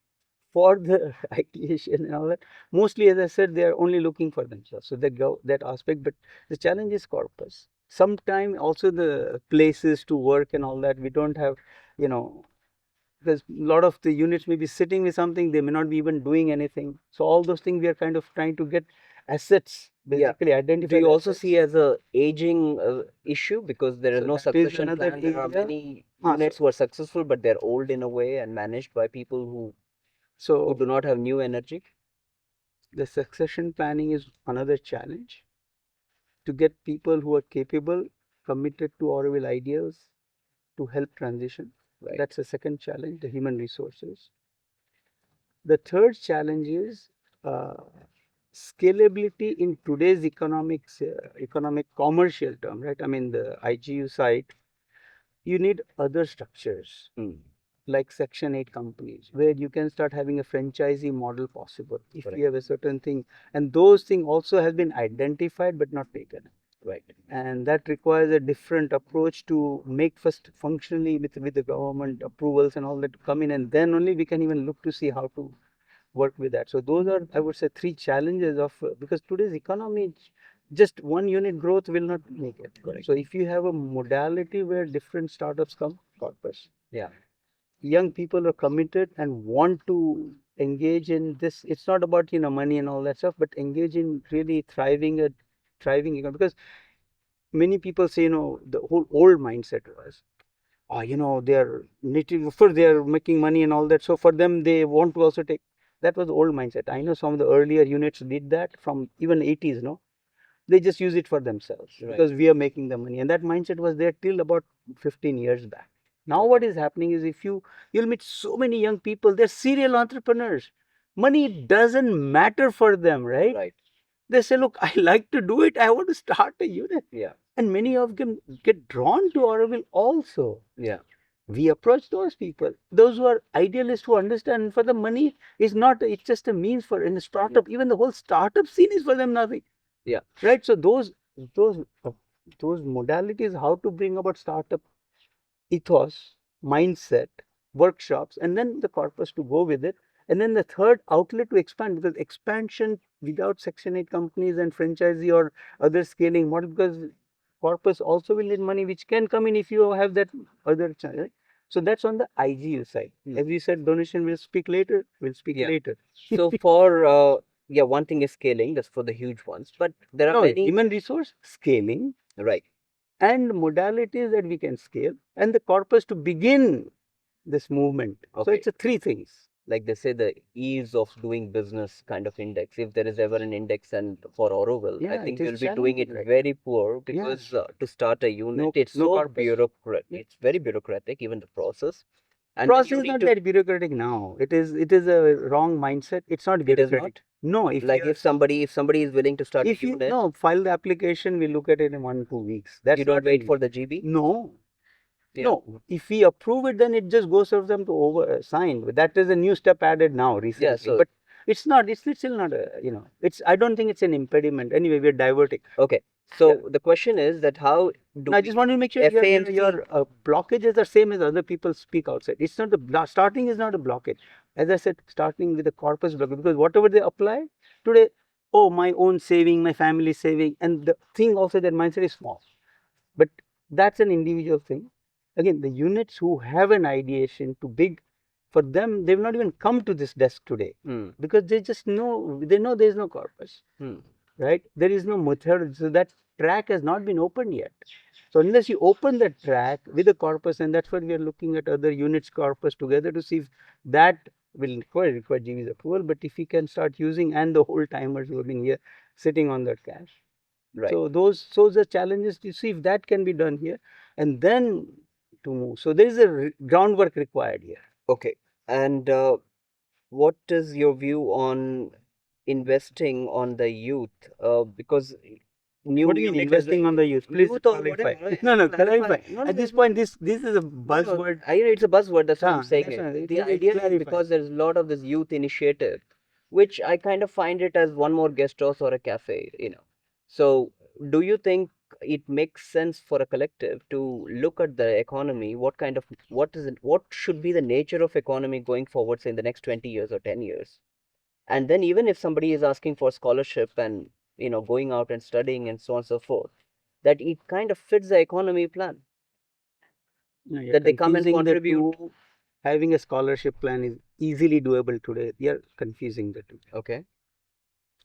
for the ideation and all that, mostly, as I said, they are only looking for themselves. So that aspect, but the challenge is corpus. Sometimes also the places to work and all that, we don't have, because a lot of the units may be sitting with something, they may not be even doing anything. So all those things we are kind of trying to get assets, basically identify. Do you also see as a aging issue, because there is So no that is succession another plan? There are area. many units who are successful, but they're old in a way and managed by people who So do not have new energy. the succession planning is another challenge, to get people who are capable, committed to Auroville ideals to help transition. Right. That's the second challenge, the human resources. The third challenge is scalability in today's economic commercial term, right? I mean, the IGU side, you need other structures like Section 8 companies, where you can start having a franchisee model possible if you have a certain thing. And those things also have been identified but not taken. Right. And that requires a different approach to make first functionally with the government approvals and all that to come in, and then only we can even look to see how to work with that. So those are, I would say, three challenges of because today's economy, just one unit growth will not make it. Correct. So if you have a modality where different startups come, corpus. Yeah. Young people are committed and want to engage in this. It's not about money and all that stuff, but engage in really thriving economy. Because many people say, the whole old mindset was, they are knitting, for they are making money and all that. So for them, they want to also take. That was the old mindset. I know some of the earlier units did that from even 80s, no? They just use it for themselves because we are making the money. And that mindset was there till about 15 years back. Now what is happening is you'll meet so many young people, they're serial entrepreneurs. Money doesn't matter for them, right? Right. They say, look, I like to do it. I want to start a unit. Yeah. And many of them get drawn to Auroville also. Yeah. We approach those people, those who are idealists who understand for the money is not, it's just a means for in a startup. Even the whole startup scene is for them nothing. Yeah. Right. So those those modalities, how to bring about startup ethos, mindset, workshops, and then the corpus to go with it. And then the third outlet to expand, because expansion without Section 8 companies and franchisee or other scaling model, because corpus also will need money, which can come in if you have that other channel. Right? So that's on the IGU side. As we said, donation will speak later. We'll speak later. So for one thing is scaling. That's for the huge ones, but there are many human resource scaling, right, and modalities that we can scale, and the corpus to begin this movement. So it's a three things. like they say, the ease of doing business kind of index. If there is ever an index, and for Auroville, I think you'll be doing it very poor because to start a unit, it's so bureaucratic. It's very bureaucratic, even the process. And process is not that bureaucratic now. It is a wrong mindset. It's not bureaucratic. No, if somebody is willing to start a unit, file the application, we look at it in 1-2 weeks. That's you don't wait for the GB. No. No, if we approve it, then it just goes for them to sign. That is a new step added now recently. Yeah, so but it's not. It's still not a. It's. I don't think it's an impediment. Anyway, we're diverting. Okay. So the question is that how do I just want to make sure your blockages are same as other people speak outside. It's not the starting is not a blockage. As I said, starting with the corpus blockage, because whatever they apply today, oh, my own saving, my family saving, and the thing also, that mindset is small. But that's an individual thing. Again, the units who have an ideation to big, for them, they will not even come to this desk today because they just know, there is no corpus, right? There is no method. So that track has not been opened yet. So unless you open that track with the corpus, and that's what we are looking at other units corpus together to see if that will require GV's approval. But if we can start using, and the whole timers who have been here sitting on that cash. Right. So those the challenges to see if that can be done here, and then to move. So there is a groundwork required here. Okay. And what is your view on investing on the youth? Because what do you mean investing on the youth? Please clarify. No, clarify. At this point, this is a buzzword. It's a buzzword. That's what I'm saying. The idea is because there's a lot of this youth initiative, which I kind of find it as one more guest house or a cafe. So do you think it makes sense for a collective to look at the economy? What should be the nature of economy going forward, say in the next 20 years or 10 years? And then even if somebody is asking for scholarship and going out and studying and so on and so forth, that it kind of fits the economy plan. That they come and contribute. Having a scholarship plan is easily doable today. You're confusing the two. Okay.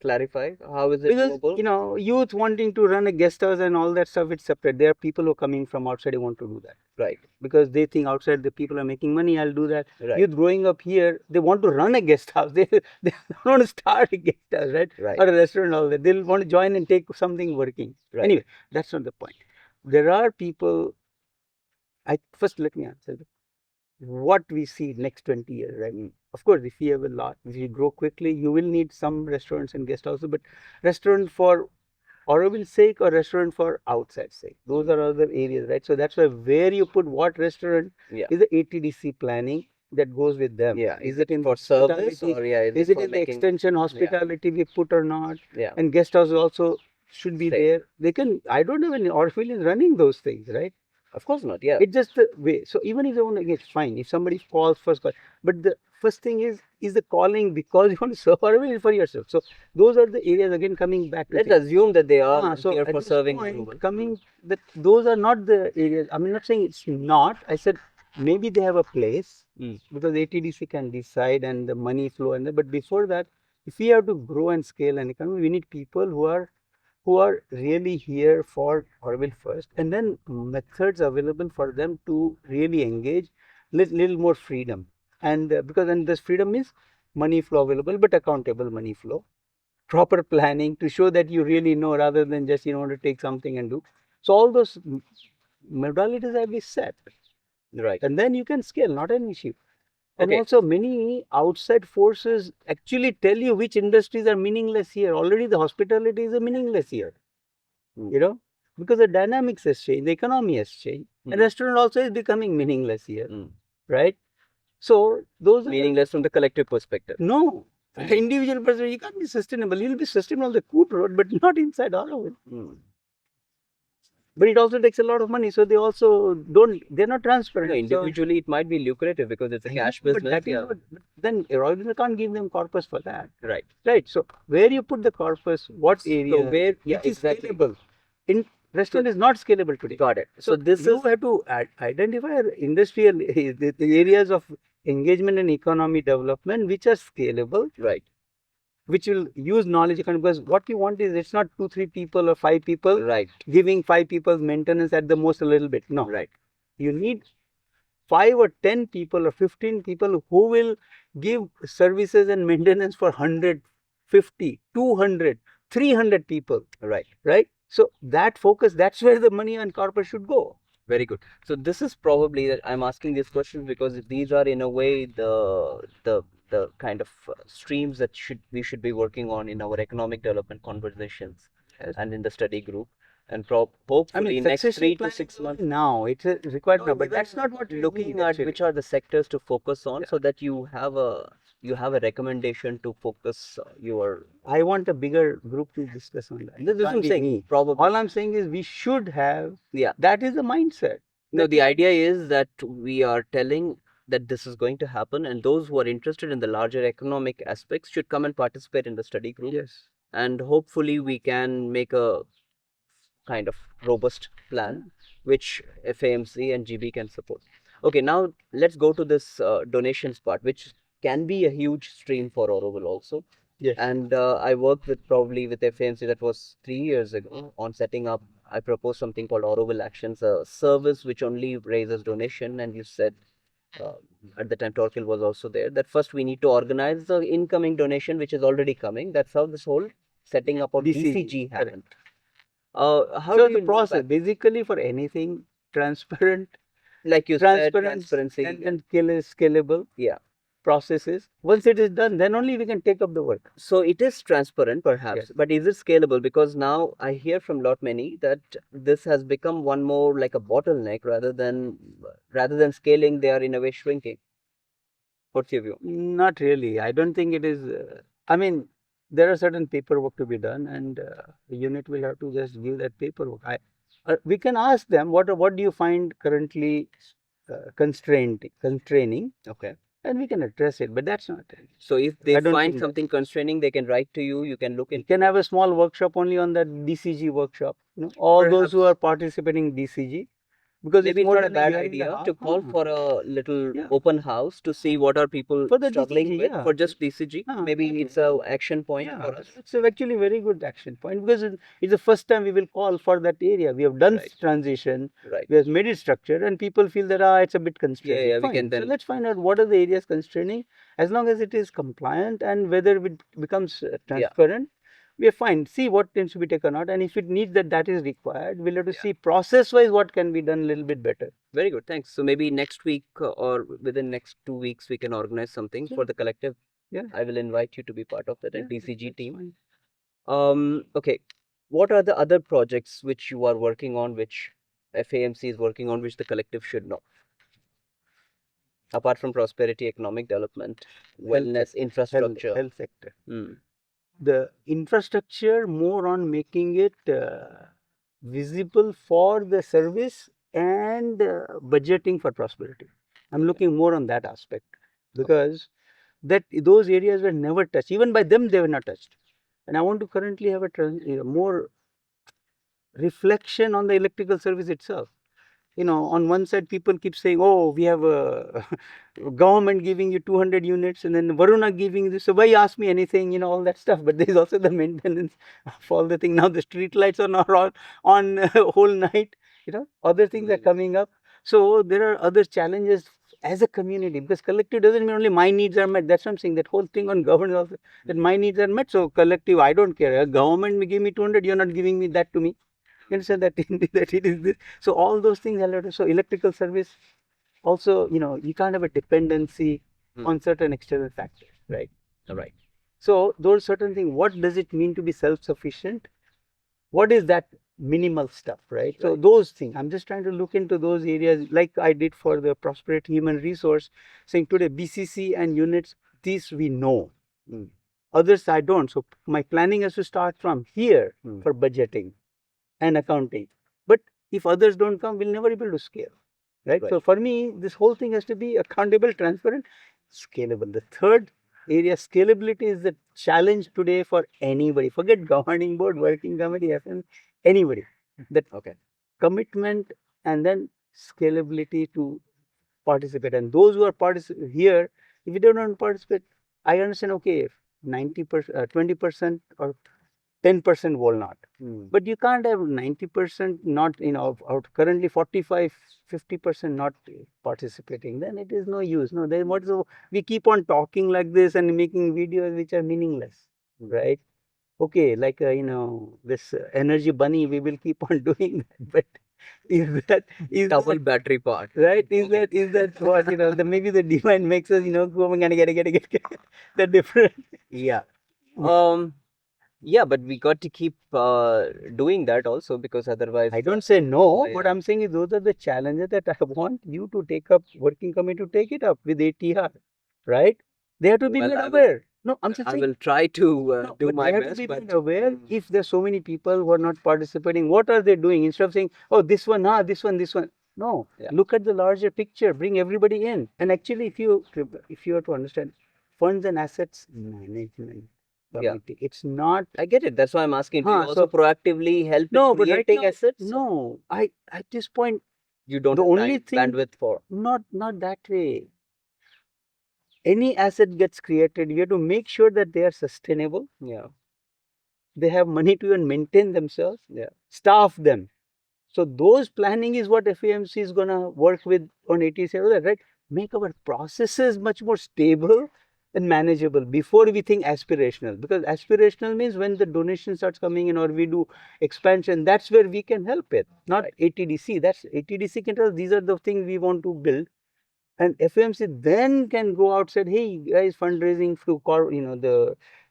Clarify. How is it doable? Youth wanting to run a guest house and all that stuff, it's separate. There are people who are coming from outside who want to do that. Right. Because they think outside the people are making money, I'll do that. Right. Youth growing up here, they want to run a guest house. They don't want to start a guest house, right? Right. Or a restaurant, all that. They'll want to join and take something working. Right. Anyway, that's not the point. There are people, first let me answer that. What we see next 20 years, right? Of course, if you have a lot, if you grow quickly, you will need some restaurants and guest houses, but restaurant for Auroville's sake or restaurant for outside sake, those are other areas, right? So that's why where you put what restaurant is the ATDC planning that goes with them. Yeah. Is it in for service or is it in the extension hospitality we put or not? Yeah. And guest houses also should be there. They can, I don't know when Auroville is running those things, right? Of course not, yeah. It's just the way. So even if you want to, it's fine. If somebody calls first call, but the first thing is the calling because you want to serve or for yourself. So those are the areas again coming back. Let's assume that they are here for serving. Those are not the areas. I'm not saying it's not. I said maybe they have a place because ATDC can decide and the money flow but before that, if we have to grow and scale an economy, we need people who are really here for Auroville first, and then methods available for them to really engage, little more freedom, and because this freedom is money flow available, but accountable money flow, proper planning to show that you really know rather than just want to take something and do. So all those modalities have been set, Right. and then you can scale, not an issue. And Okay. also many outside forces actually tell you which industries are meaningless here. Already the hospitality is a meaningless here, because the dynamics has changed, the economy has changed, and restaurant also is becoming meaningless here, right? So those are Meaningless from the collective perspective. no. Individual person, you can't be sustainable. You'll be sustainable on the food road, but not inside Auroville. But it also takes a lot of money, so they also don't. They're not transparent. No, individually, it might be lucrative because it's a cash But business. that is what, but then Auroville can't give them corpus for that. Right. Right. So where you put the corpus, what area, So where, which is exactly. scalable. In restaurant is not scalable today. Got it. So this you is have to identify industrial the areas of engagement and economy development which are scalable, right. which will use knowledge economy, because what we want is it's not 2-3 people or 5 people Right. giving 5 people's maintenance at the most a little bit. No. Right. You need 5 or 10 people or 15 people who will give services and maintenance for 100, 50, 200, 300 people. Right. Right. So that focus, that's where the money and corporate should go. Very good. So this is probably that I'm asking these questions because these are in a way the kind of streams that we should be working on in our economic development conversations. Yes. And in the study group. And hopefully next 3 to 6 months. Now it's required now, but that's not what looking at which are the sectors to focus on, so that you have a recommendation to focus your. I want a bigger group to discuss on that. This is what I'm saying. Probably. All I'm saying is we should have. Yeah. That is the mindset. No, the idea is that we are telling that this is going to happen, and those who are interested in the larger economic aspects should come and participate in the study group. Yes. And hopefully we can make a kind of robust plan which FAMC and GB can support. Okay, now let's go to this donations part, which can be a huge stream for Auroville also. Yes. And I worked with FAMC, that was 3 years ago, on setting up. I proposed something called Auroville Actions, a service which only raises donation. And you said at the time Torquil was also there, that first we need to organize the incoming donation which is already coming. That's how this whole setting up of DCG happened. How so do the you process basically for anything transparent, like you said, transparency and scalable. Yeah. Processes. Once it is done, then only we can take up the work. So it is transparent, perhaps, Yes. but is it scalable? Because now I hear from lot many that this has become one more like a bottleneck rather than scaling. They are in a way shrinking. What's your view? Not really. I don't think it is. I mean, there are certain paperwork to be done, and the unit will have to just give that paperwork. We can ask them what do you find currently constraining. Okay. And we can address it, but that's not it. So if they find something constraining, they can write to you. You can look into. You can have a small workshop only on that DCG workshop. All perhaps those who are participating in DCG. Because maybe it's not a bad idea to call for a little open house to see what are people struggling DCG, with for just DCG. Maybe it's a action point for us. It's actually a very good action point, because it's the first time we will call for that area. We have done transition. Right. We have made it structured, and people feel that it's a bit constraining. Yeah, we can then. So let's find out what are the areas constraining. As long as it is compliant and whether it becomes transparent. We are fine. See what needs to be taken out, and if it needs that is required, we'll have to see process-wise what can be done a little bit better. Very good, thanks. So maybe next week or within next 2 weeks we can organize something for the collective. Yeah, I will invite you to be part of that DCG team. Okay, what are the other projects which you are working on, which FAMC is working on, which the collective should know? Apart from prosperity, economic development, wellness, infrastructure, health sector. The infrastructure more on making it visible for the service and budgeting for prosperity. I'm looking more on that aspect, because those areas were never touched. Even by them, they were not touched. And I want to currently have a more reflection on the electrical service itself. On one side, people keep saying, oh, we have a government giving you 200 units, and then Varuna giving this. So why ask me anything, all that stuff. But there is also the maintenance of all the thing. Now the street lights are not on whole night, other things are coming up. So there are other challenges as a community, because collective doesn't mean only my needs are met. That's what I'm saying. That whole thing on governance also, that my needs are met. So collective, I don't care. A government may give me 200, you're not giving me that to me. You understand that, that it is this. So all those things are so electrical service also, you can't have a dependency on certain external factors, right? Right. So those certain things, what does it mean to be self-sufficient? What is that minimal stuff, right? So those things, I'm just trying to look into those areas like I did for the prosperity human resource, saying today BCC and units, these we know. Others I don't. So my planning has to start from here for budgeting and accounting. But if others don't come, we'll never be able to scale. Right? So for me, this whole thing has to be accountable, transparent, scalable. The third area, scalability, is the challenge today for anybody. Forget governing board, working committee, FM, anybody. That commitment and then scalability to participate. And those who are here, if you don't want to participate, I understand, okay, 90%, 20% or 10% will not. But you can't have 90% not, out currently 45, 50% not participating. Then it is no use. No, then what? So we keep on talking like this and making videos which are meaningless, right? Okay, like this energy bunny, we will keep on doing that. But is double battery part, right? Is that what maybe the divine makes us go and get the different. Yeah. Yeah, but we got to keep doing that also, because otherwise. I don't say no. What I'm saying is those are the challenges that I want you to take up, working committee to take it up with ATR, right? They have to be made aware. No, I'm just I saying. will try to do my they best. have to be made aware. If there's so many people who are not participating, what are they doing? Instead of saying, oh, this one, this one, this one. No, look at the larger picture. Bring everybody in. And actually, if you have to understand, funds and assets management committee, it's not. I get it. That's why I'm asking. Do you also proactively help in creating assets? No, at this point, you don't the have only thing bandwidth for. Not that way. Any asset gets created, you have to make sure that they are sustainable. They have money to even maintain themselves. Staff them. So those planning is what FAMC is gonna work with on 87, right? Make our processes much more stable and manageable before we think aspirational. Because aspirational means when the donation starts coming in or we do expansion, that's where we can help it. Not ATDC. That's ATDC can tell us these are the things we want to build. And FAMC then can go outside, hey guys, fundraising through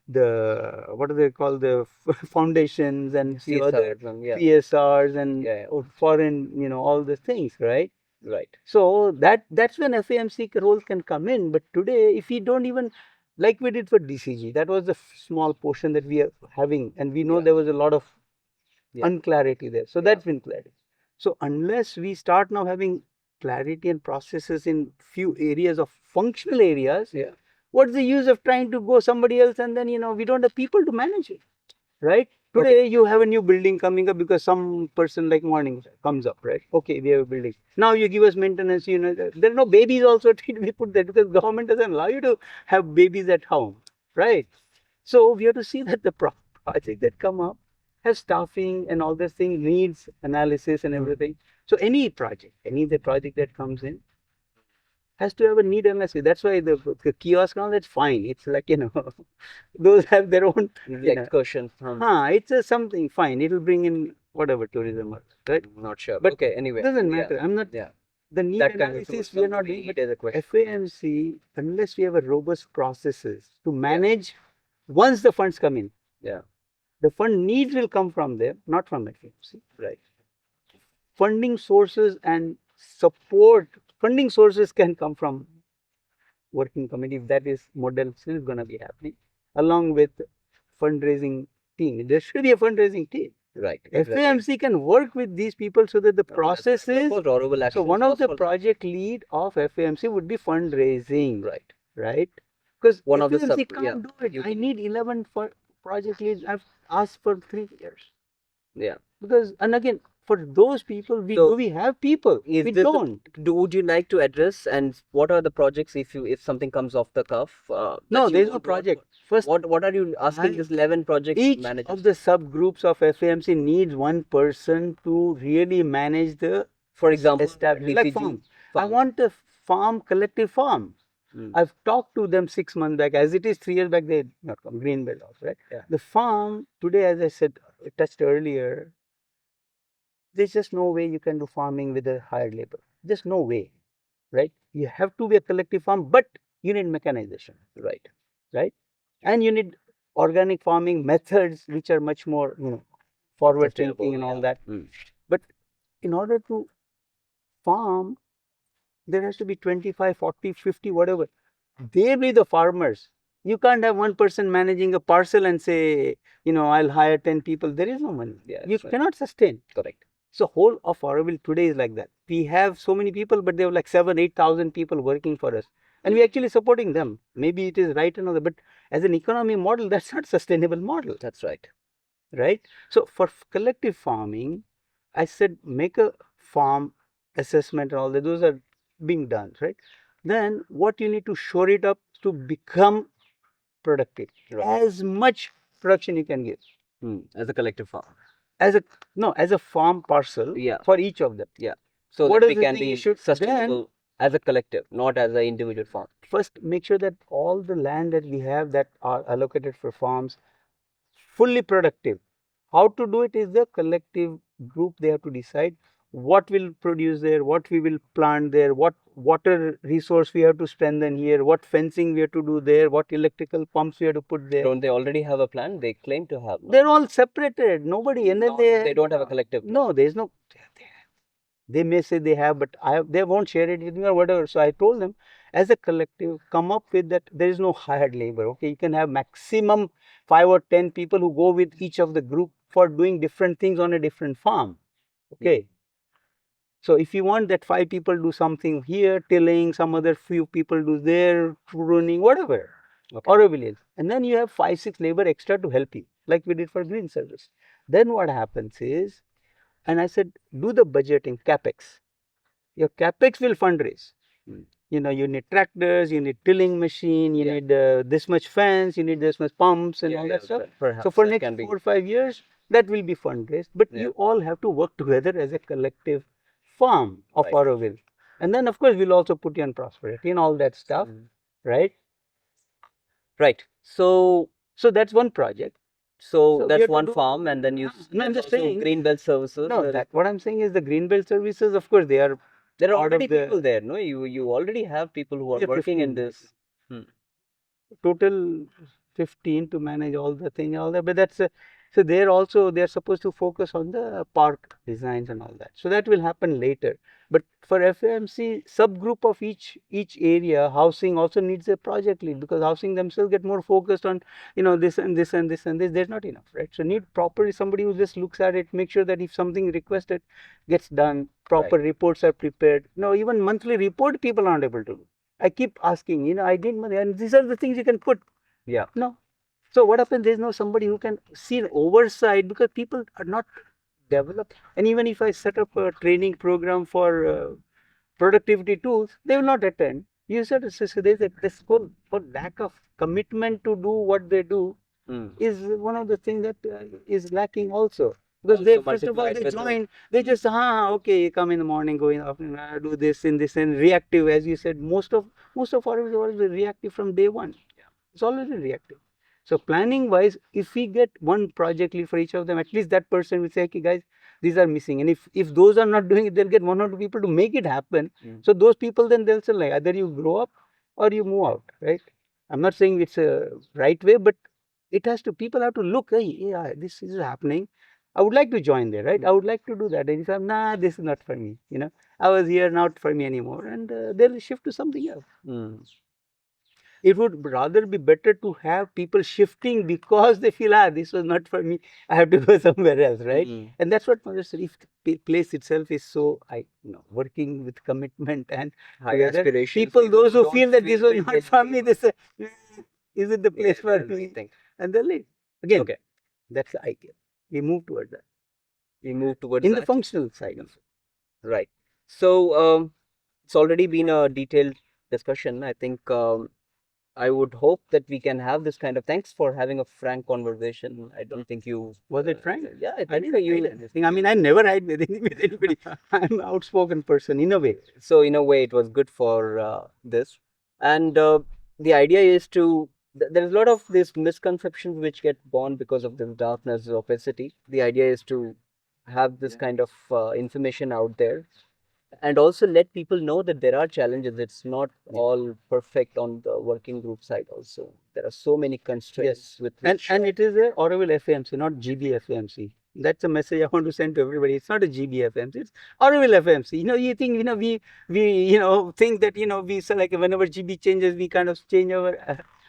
the what do they call, the foundations and few other PSRs and foreign, all the things, right? Right. So that's when FAMC role can come in. But today, if we don't even, like we did for DCG, that was the small portion that we are having, and we know there was a lot of unclarity there. So that's been clarity. So unless we start now having clarity and processes in few areas of functional areas, what's the use of trying to go somebody else and then we don't have people to manage it, right? Today you have a new building coming up because some person like morning comes up, right? Okay, we have a building. Now you give us maintenance, there are no babies also to be put there because government doesn't allow you to have babies at home, right? So we have to see that the project that come up has staffing and all these things, needs analysis and everything. So any project that comes in has to have a need analysis. That's why the kiosk now, that's fine. It's like, those have their own excursion from. It's something fine. It'll bring in whatever tourism, right? I'm not sure. But okay, anyway. It doesn't matter. I'm not. The need that analysis we are not doing. But FAMC, unless we have a robust processes to manage once the funds come in. The fund needs will come from there, not from FAMC. Right. Funding sources and support. Funding sources can come from working committee if that is model still going to be happening, along with fundraising team. There should be a fundraising team. Right. FAMC can work with these people so that the process is. So one of the project lead of FAMC would be fundraising. Right. Because one FAMC of the can't do it. I need 11 for project leads. I've asked for 3 years. Because, and again, for those people, we have people. We don't. Would you like to address and what are the projects if something comes off the cuff? No, there's no project. First, what are you asking? This 11 project managers. Of the subgroups of FAMC needs one person to really manage the, for example, like farm. I want a farm, collective farm. I've talked to them 6 months back. As it is, 3 years back, they not come. Greenbelt also, right? Yeah. The farm today, as I said, touched earlier, there's just no way you can do farming with a hired labor. Just no way, right? You have to be a collective farm, but you need mechanization, right? And you need organic farming methods, which are much more, forward thinking and all that. But in order to farm, there has to be 25, 40, 50, whatever. They be the farmers. You can't have one person managing a parcel and say, I'll hire 10 people. There is no money. Yeah, you cannot sustain. Correct. So whole of Auroville today is like that. We have so many people, but they have like 7, 8,000 people working for us. And we're actually supporting them. Maybe it is right and all that, but as an economy model, that's not sustainable model. That's right. Right? So for collective farming, I said make a farm assessment and all that. Those are being done, right? Then what you need to shore it up to become productive. As much production you can give. As a collective farm. As a farm parcel for each of them. Yeah. So what that is we the can thing be you should sustainable as a collective, not as an individual farm. First, make sure that all the land that we have that are allocated for farms, fully productive. How to do it is the collective group. They have to decide what will produce there, what we will plant there, what water resource we have to strengthen here, what fencing we have to do there, what electrical pumps we have to put there. Don't they already have a plan? They claim to have. No? They're all separated. Nobody, and then they don't have a collective plan. No, there's no. They may say they have, but they won't share it with me or whatever. So I told them, as a collective, come up with that. There is no hired labor. Okay, you can have maximum 5 or 10 people who go with each of the group for doing different things on a different farm. Okay. So if you want that 5 people do something here, tilling, some other few people do there, pruning, whatever, or a village, and then you have 5, 6 labor extra to help you, like we did for green service. Then what happens is, and I said, do the budgeting, capex. Your capex will fundraise. You need tractors, you need tilling machine, you need this much fence, you need this much pumps and all that stuff. So for next 4 or 5 years, that will be fundraised. But you all have to work together as a collective farm of Auroville. And then, of course, we'll also put you on prosperity and all that stuff, right? Right. So that's one project. So that's one farm, and then you. No, I'm just saying Greenbelt services. No, what I'm saying is the Greenbelt services. Of course, there are already people there. No, you already have people who are working in this. Total 15 to manage all the thing, all that. But that's so they're supposed to focus on the park designs and all that. So that will happen later. But for FAMC, subgroup of each area, housing also needs a project lead, because housing themselves get more focused on this and this and this and this. There's not enough, right? So need properly somebody who just looks at it, make sure that if something requested gets done, proper reports are prepared. Even monthly report people aren't able to do. I keep asking, I need money, and these are the things you can put. Yeah. No. So what happens? There's no somebody who can see an oversight, because people are not developed. And even if I set up a training program for productivity tools, they will not attend. You said there's this whole lack of commitment to do what they do is one of the things that is lacking also. Because they first of all they join, they just okay, come in the morning, go in the afternoon, do this and this, and reactive, as you said. Most of our is always reactive from day one. It's always reactive. So planning wise, if we get one project lead for each of them, at least that person will say, okay guys, these are missing. And if those are not doing it, they'll get 1 or 2 people to make it happen. So those people, then they'll say, like, either you grow up or you move out, right? I'm not saying it's a right way, but people have to look, hey, yeah, this is happening. I would like to join there, right? I would like to do that. And if I'm, this is not for me, I was here, not for me anymore. And they'll shift to something else. It would rather be better to have people shifting because they feel, this was not for me, I have to go somewhere else, right? And that's what Mother said. If the place itself is so, working with commitment and high aspirations, people, those who feel that this was not for me, they say, is it the place for me? And they'll leave. Again, that's the idea. We move towards that. In the functional side of it. Right. So it's already been a detailed discussion. I think I would hope that we can have this kind of. Thanks for having a frank conversation. I don't think you Was it frank? Yeah, I I think didn't hide anything. I mean, I never hide anything with anybody. I'm an outspoken person in a way. so. In a way, it was good for this, and the idea is to. There's a lot of these misconceptions which get born because of this darkness, opacity. The idea is to have this kind of information out there and also let people know that there are challenges. It's not all perfect on the working group side. Also, there are so many constraints with which, And it is a Auroville FAMC, not GB FAMC. That's a message I want to send to everybody. It's not a GB FAMC. It's Auroville FAMC. You think we think that we say like whenever GB changes, we kind of change our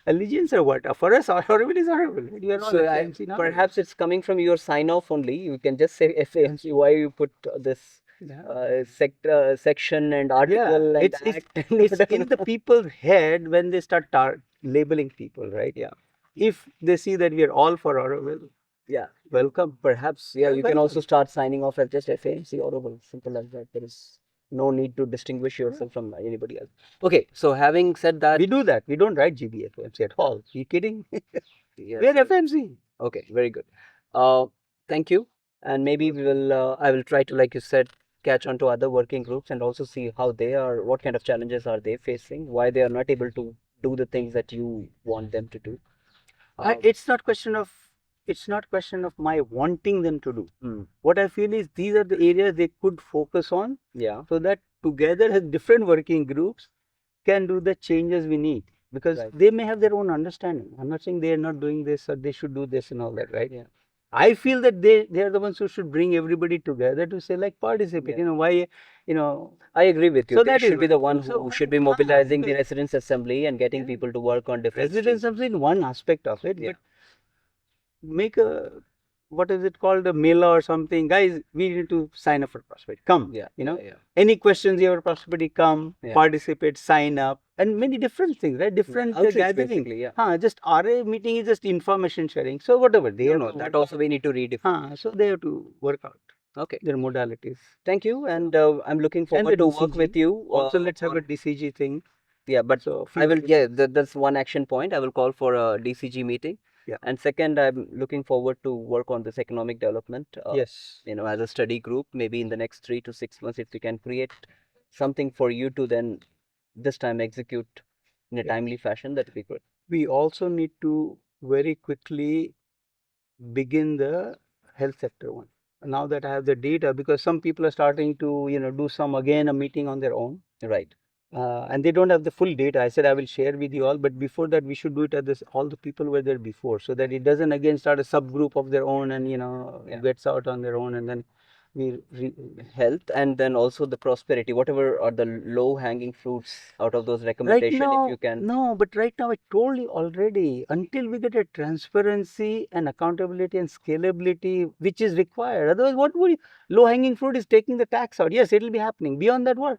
allegiance or what? For us, Auroville is Auroville. We are all so FAMC now. perhaps it's coming from your sign off only. You can just say FAMC. Why you put this section and article and it's act? it's in the people's head when they start labeling people, right? Yeah. If they see that we are all for Auroville, Yeah. welcome. Perhaps, yeah, you can Welcome. also start signing off as just FAMC Auroville, simple as that. There is no need to distinguish yourself from anybody else. Okay, so having said that, We do that. We don't write GB FAMC at all. Are you kidding? yes, We are FMC. okay, very good. Thank you, and maybe we will. I will try to, like you said, catch on to other working groups and also see how they are, what kind of challenges are they facing, why they are not able to do the things that you want them to do. It's not question of my wanting them to do. What I feel is these are the areas they could focus on. Yeah. So that together as different working groups can do the changes we need, because Right. they may have their own understanding. I'm not saying they are not doing this or they should do this and all that, right? Yeah. I feel that they are the ones who should bring everybody together to say like participate. Yeah. Why I agree with you. So They that is should be the one so who should be mobilizing the because- residents assembly and getting people to work on different residence streams. is one aspect of it, Yeah. but make a what is it called, a mailer or something, guys, we need to sign up for prosperity, come. Yeah. Yeah. Any questions you have prosperity, come. Yeah. Participate, sign up, and many different things, right? Different Outreach, gathering. basically, yeah. Just RA meeting is just information sharing, so whatever they have to That also we need to redefine. so they have to work out Okay. their modalities. Thank you, and I'm looking And forward the to work DCG. with you. Also, let's have a on- DCG thing. Yeah, but So I will. Yeah, that's one action point. I will call for a DCG meeting. Yeah. And second, I'm looking forward to work on this economic development. Yes. As a study group, maybe in the next 3 to 6 months, if we can create something for you to then this time execute in a Yeah. timely fashion, that would be good. We also need to very quickly begin the health sector one. Now that I have the data, because some people are starting to do some again a meeting on their own, Right. and they don't have the full data. I said I will share with you all, but before that we should do it at this. All the people were there before, so that it doesn't again start a subgroup of their own and Yeah. gets out on their own, and then we Health and then also the prosperity, whatever are the low hanging fruits out of those right recommendations, now. if you can. No, but right now I told you already. Until we get a transparency and accountability and scalability, which is required. Otherwise, what would low hanging fruit is taking the tax out. Yes, it will be happening. Beyond that, what?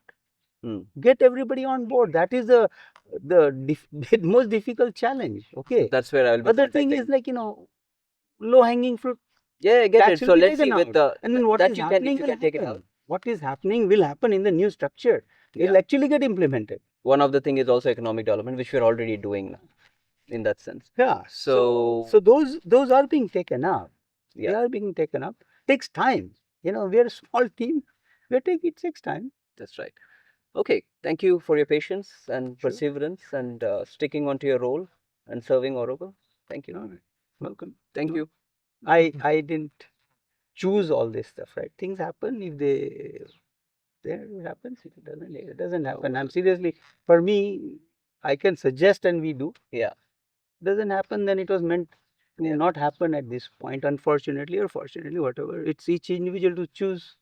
Get everybody on board. That is the most difficult challenge. Okay. So that's where I will be Other thing is like low hanging fruit. Yeah, I get tax it. will So be let's see taken with out. the And then what that is you can, happening if you will can take it happen. out. What is happening will happen in the new structure. It will Yeah. actually get implemented. One of the thing is also economic development, which we're already doing now, in that sense. Yeah. So those are being taken up. Yeah. They are being taken up. Takes time. We are a small team. It takes time. That's right. Okay. Thank you for your patience and Sure. perseverance and sticking on to your role and serving Auroville. Thank you. All right. Welcome. Thank you. I didn't choose all this stuff, right? Things happen. If there it happens. If it doesn't happen. I'm seriously, for me, I can suggest and we do. Yeah. Doesn't happen, then it was meant to Yeah. not happen at this point, unfortunately or fortunately, whatever. It's each individual to choose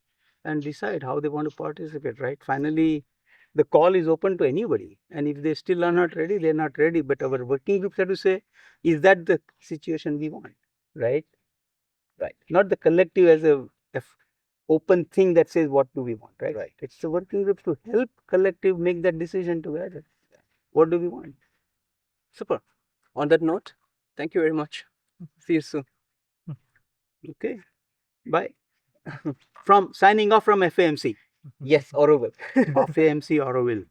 and decide how they want to participate, right? Finally, the call is open to anybody. And if they still are not ready, they're not ready. But our working groups have to say, is that the situation we want? Right? Right. Not the collective as a open thing that says what do we want, right? Right. It's the working groups to help collective make that decision together. What do we want? Super. On that note, thank you very much. See you soon. Okay. Bye. Signing off from FAMC. Yes, Auroville. FAMC Auroville.